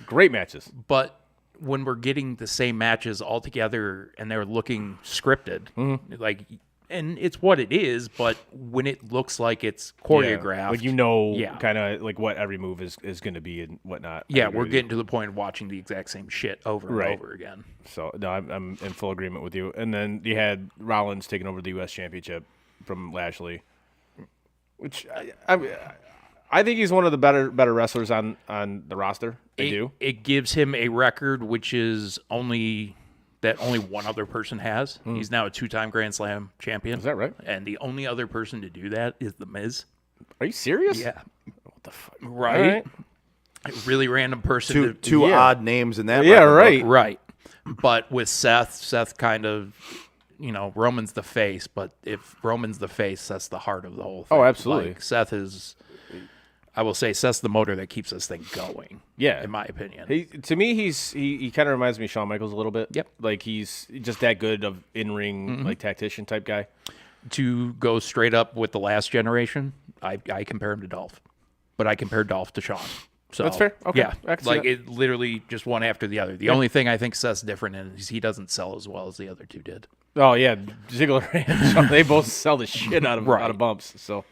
Great matches. But when we're getting the same matches all together and they're looking scripted, like, and it's what it is, but when it looks like it's choreographed, Yeah. Like kind of like what every move is going to be and whatnot. yeah, we're getting to the point of watching the exact same shit over and Right. over again. So no, I'm in full agreement with you. And then you had Rollins taking over the U.S. Championship from Lashley, which I think he's one of the better wrestlers on the roster. It gives him a record which is only one other person has. He's now a 2-time Grand Slam champion. Is that right? And the only other person to do that is The Miz. Are you serious? Yeah. What the fuck? Right? All right. A really random person. Two odd names in that. Yeah, record right. book. Right. But with Seth kind of, Roman's the face, but if Roman's the face, that's the heart of the whole thing. Oh, absolutely. Like, Seth's the motor that keeps this thing going. Yeah. In my opinion. To me, he kind of reminds me of Shawn Michaels a little bit. Yep. Like he's just that good of in-ring like tactician type guy. To go straight up with the last generation, I compare him to Dolph. But I compare Dolph to Shawn. So That's fair. Okay. Yeah. I can see Like that. it literally just one after the other. The only thing I think Seth's different in is he doesn't sell as well as the other two did. Oh yeah, Ziggler and Shawn, they both sell the shit out of bumps. So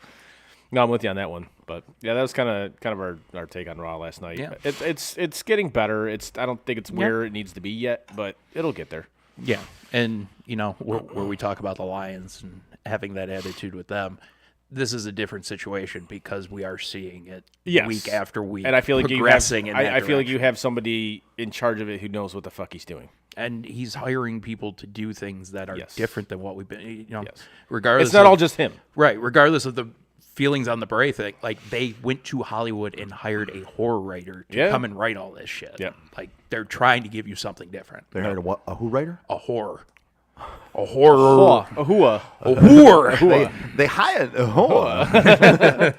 no, I'm with you on that one. But yeah, that was kind of our take on Raw last night. Yeah. It's getting better. I don't think it's where it needs to be yet, but it'll get there. Yeah, and where we talk about the Lions and having that attitude with them, this is a different situation because we are seeing it week after week, and I feel like progressing in that I feel like you direction. have somebody in charge of it who knows what the fuck he's doing. And he's hiring people to do things that are Yes. different than what we've been. Yes. Regardless, It's not all just him. right. Regardless of the feelings on the Bray thing, like they went to Hollywood and hired a horror writer to come and write all this shit. Yep. Like they're trying to give you something different. They hired a who writer? A horror. A horror. Ahua. A horror. They hired a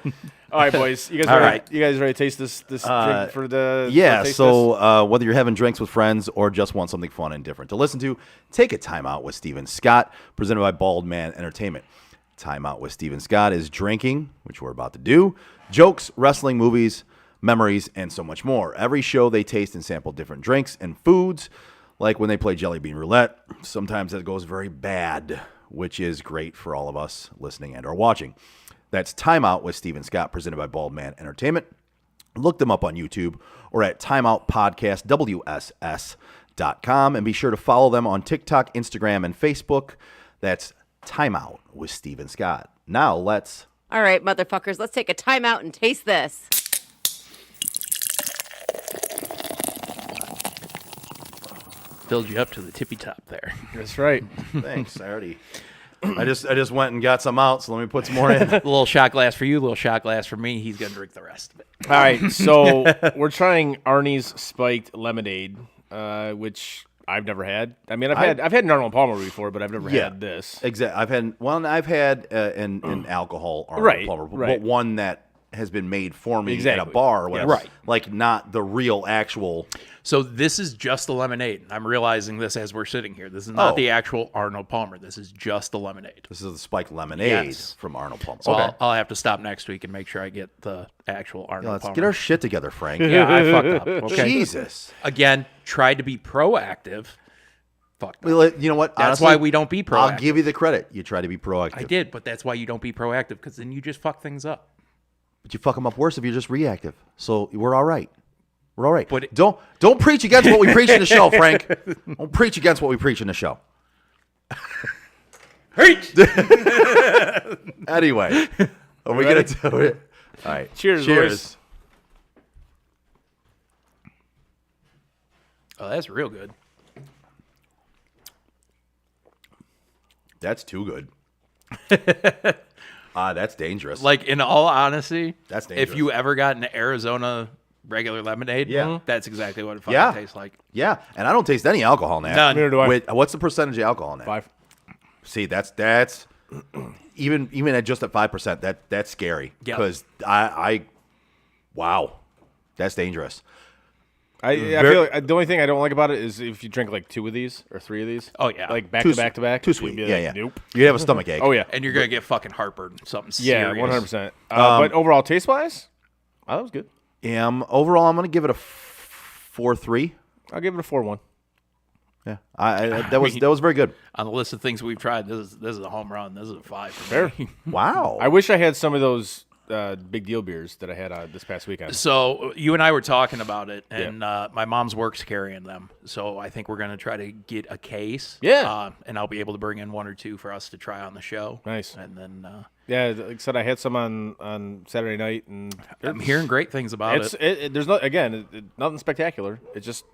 All right, boys. You guys All ready? right. You guys ready to taste this drink for the Yeah, for taste so whether you're having drinks with friends or just want something fun and different to listen to, take a time out with Steven Scott, presented by Bald Man Entertainment. Time out with Steven Scott is drinking, which we're about to do, jokes, wrestling, movies, memories, and so much more. Every show they taste and sample different drinks and foods, like when they play Jelly Bean Roulette. Sometimes that goes very bad, which is great for all of us listening and or watching. That's Time Out with Steven Scott, presented by Bald Man Entertainment. Look them up on YouTube or at timeoutpodcastwss.com, and be sure to follow them on TikTok, Instagram, and Facebook. That's Time Out with Steven Scott. Now let's... All right, motherfuckers, let's take a time out and taste this. Filled you up to the tippy top there. That's right. Thanks, I already... I just went and got some out, so let me put some more in. A little shot glass for you, a little shot glass for me. He's going to drink the rest of it. All right, so we're trying Arnie's spiked lemonade, which I've never had. I mean, I've had an Arnold Palmer before, but I've never had this. Exactly. I've had an alcohol Arnold Right, Palmer, right. but one that has been made for me at a Exactly. bar or whatever. Right. Like not the real actual. So this is just the lemonade. I'm realizing this as we're sitting here. This is not Oh. the actual Arnold Palmer. This is just the lemonade. This is the spiked lemonade Yes. from Arnold Palmer. So Okay. I'll have to stop next week and make sure I get the actual Arnold Yeah, let's Palmer. get our shit together, Frank. Yeah, I fucked up. Okay. Jesus. Again, tried to be proactive. Fucked up. Well, you know what? That's Honestly, why we don't be proactive. I'll give you the credit. You try to be proactive. I did, but that's why you don't be proactive, because then you just fuck things up. But you fuck them up worse if you're just reactive. So we're all right. We're all right. But don't preach against what we preach in the show, Frank. Don't preach against what we preach in the show. Preach! Anyway, are we going to do it? All right. Cheers, Cheers. boys. Oh, that's real good. That's too good. That's dangerous. Like, in all honesty, That's if dangerous. you ever got an Arizona regular lemonade, Yeah. that's exactly what it fucking Yeah. tastes like. Yeah, and I don't taste any alcohol in that. None. Neither do I. Wait, what's the percentage of alcohol in that? 5. See, that's even at just at 5%, that's scary. Yep. Because I wow, that's dangerous. I feel like the only thing I don't like about it is if you drink like 2 of these or 3 of these. Oh, yeah. Like back Too to back to back. Too you'd sweet. be Yeah, like, yeah. Nope. You have a stomach ache. Oh yeah. And you're going to get fucking heartburn. Something Yeah, serious. 100%. But overall, taste wise, that was good. Overall, I'm gonna give it a 4.3. I'll give it a 4-1. Yeah, that was very good. On the list of things we've tried, this is a home run. This is a 5 for Fair. me. Wow. I wish I had some of those big deal beers that I had this past weekend. So you and I were talking about it, and my mom's work's carrying them. So I think we're going to try to get a case. Yeah. And I'll be able to bring in 1 or 2 for us to try on the show. Nice. And then Yeah, like I said, I had some on Saturday night, and I'm hearing great things about it. there's nothing spectacular. It's just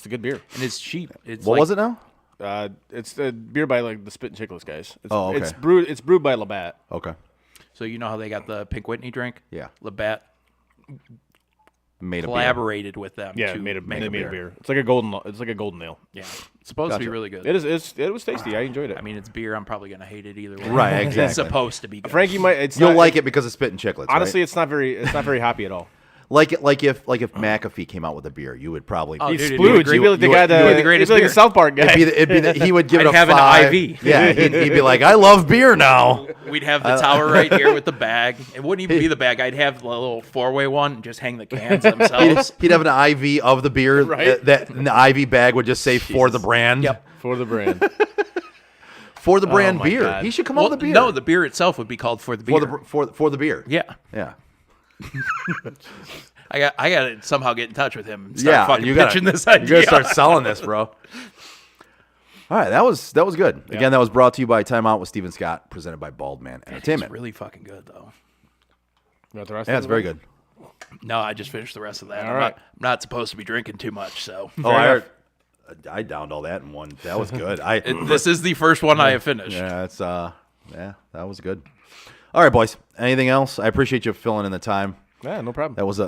a good beer. And it's cheap. It's What like, was it now? It's a beer by like the Spit and Chicklets guys. It's, Oh, okay. It's brewed by Labatt. Okay. So you know how they got the Pink Whitney drink? Yeah. Labatt Made a beer. collaborated with them. Yeah, to made a make beer. It's like a golden. It's like a golden ale. Yeah. It's supposed to be Gotcha. really good. It is. It was tasty. I enjoyed it. I mean, it's beer. I'm probably going to hate it either way. Right, It's exactly. supposed to be good. Frankie might. It's You'll not, like it because of Spit and Chicklets. Honestly, right? it's not very hoppy at all. like if McAfee came out with a beer, you would probably. Oh, He'd dude, it'd splooge. be the He'd be like the you- guy you- that you'd be the greatest he'd be like beer. the South Park guy. he would give I'd it a have an 5. IV. Yeah, he'd be like, I love beer now. We'd have the tower right here with the bag. It wouldn't even be the bag. I'd have the little 4-way one and just hang the cans themselves. He'd have an IV of the beer. Right. That and the IV bag would just say for the brand. Yep. For the brand. For the brand my beer. God. He should come Well, up with a beer. no, the beer itself would be called For the Beer. for the beer. yeah. Yeah. I got to somehow get in touch with him and start fucking you gotta, pitching this You idea. gotta start selling this, bro. All right, that was good. Again, that was brought to you by Time Out with Steven Scott, presented by Bald Man It's Entertainment. really fucking good, though. You want the rest Yeah, of it's it? very good. No, I just finished the rest of that. All I'm, right. not, I'm not supposed to be drinking too much, so. Oh, I downed all that in one. That was good. This is the first one I have finished. Yeah, it's that was good. All right, boys. Anything else? I appreciate you filling in the time. Yeah, no problem. That was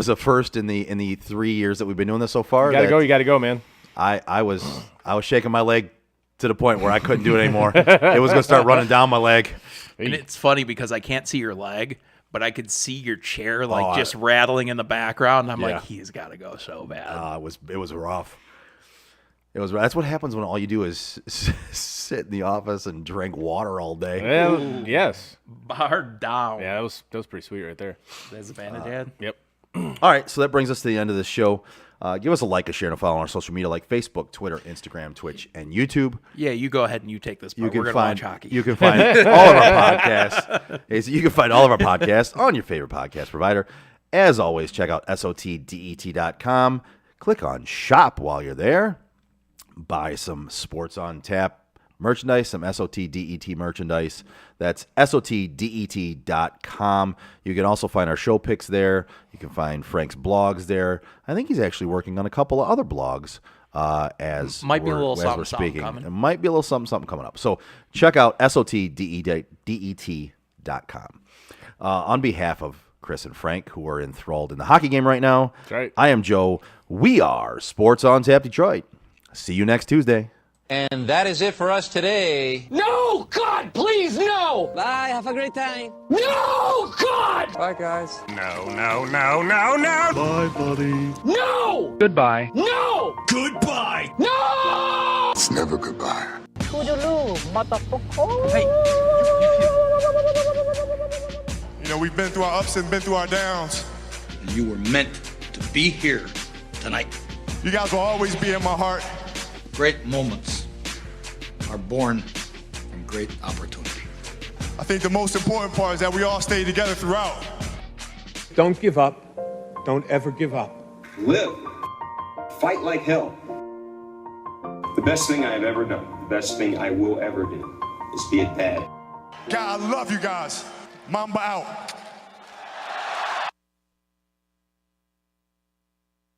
a first in the 3 years that we've been doing this so far. You gotta that go. You gotta go, man. I was shaking my leg to the point where I couldn't do it anymore. It was gonna start running down my leg. And it's funny because I can't see your leg, but I could see your chair Oh, just rattling in the background. I'm Yeah. like, he's got to go so bad. It was rough. That's what happens when all you do is sit in the office and drink water all day. Well, yes. Bar down. Yeah, that was pretty sweet right there. That's a Vanadad. Yep. All right, so that brings us to the end of the show. Give us a like, a share, and a follow on our social media like Facebook, Twitter, Instagram, Twitch, and YouTube. Yeah, you go ahead and you take this part. You can We're going to find watch hockey. you can find all of our podcasts. You can find all of our podcasts on your favorite podcast provider. As always, check out SOTDET.com. Click on shop while you're there. Buy some Sports on Tap merchandise, some SOTDET merchandise. That's SOTDET.com. You can also find our show pics there. You can find Frank's blogs there. I think he's actually working on a couple of other blogs as Might be a we're- little as something, we're something speaking. coming. It might be a little something coming up. So check out SOTDET.com. On behalf of Chris and Frank, who are enthralled in the hockey game right now, That's right. I am Joe. We are Sports on Tap Detroit. See you next Tuesday. And that is it for us today. No! God, please, no! Bye, have a great time. No! God! Bye, guys. No, no, no, no, no! Bye, buddy. No! Goodbye. No! Goodbye. No! It's never goodbye. You know, we've been through our ups and been through our downs. You were meant to be here tonight. You guys will always be in my heart. Great moments are born from great opportunity. I think the most important part is that we all stay together throughout. Don't give up. Don't ever give up. Live. Fight like hell. The best thing I have ever done, the best thing I will ever do, is be a dad. God, I love you guys. Mamba out.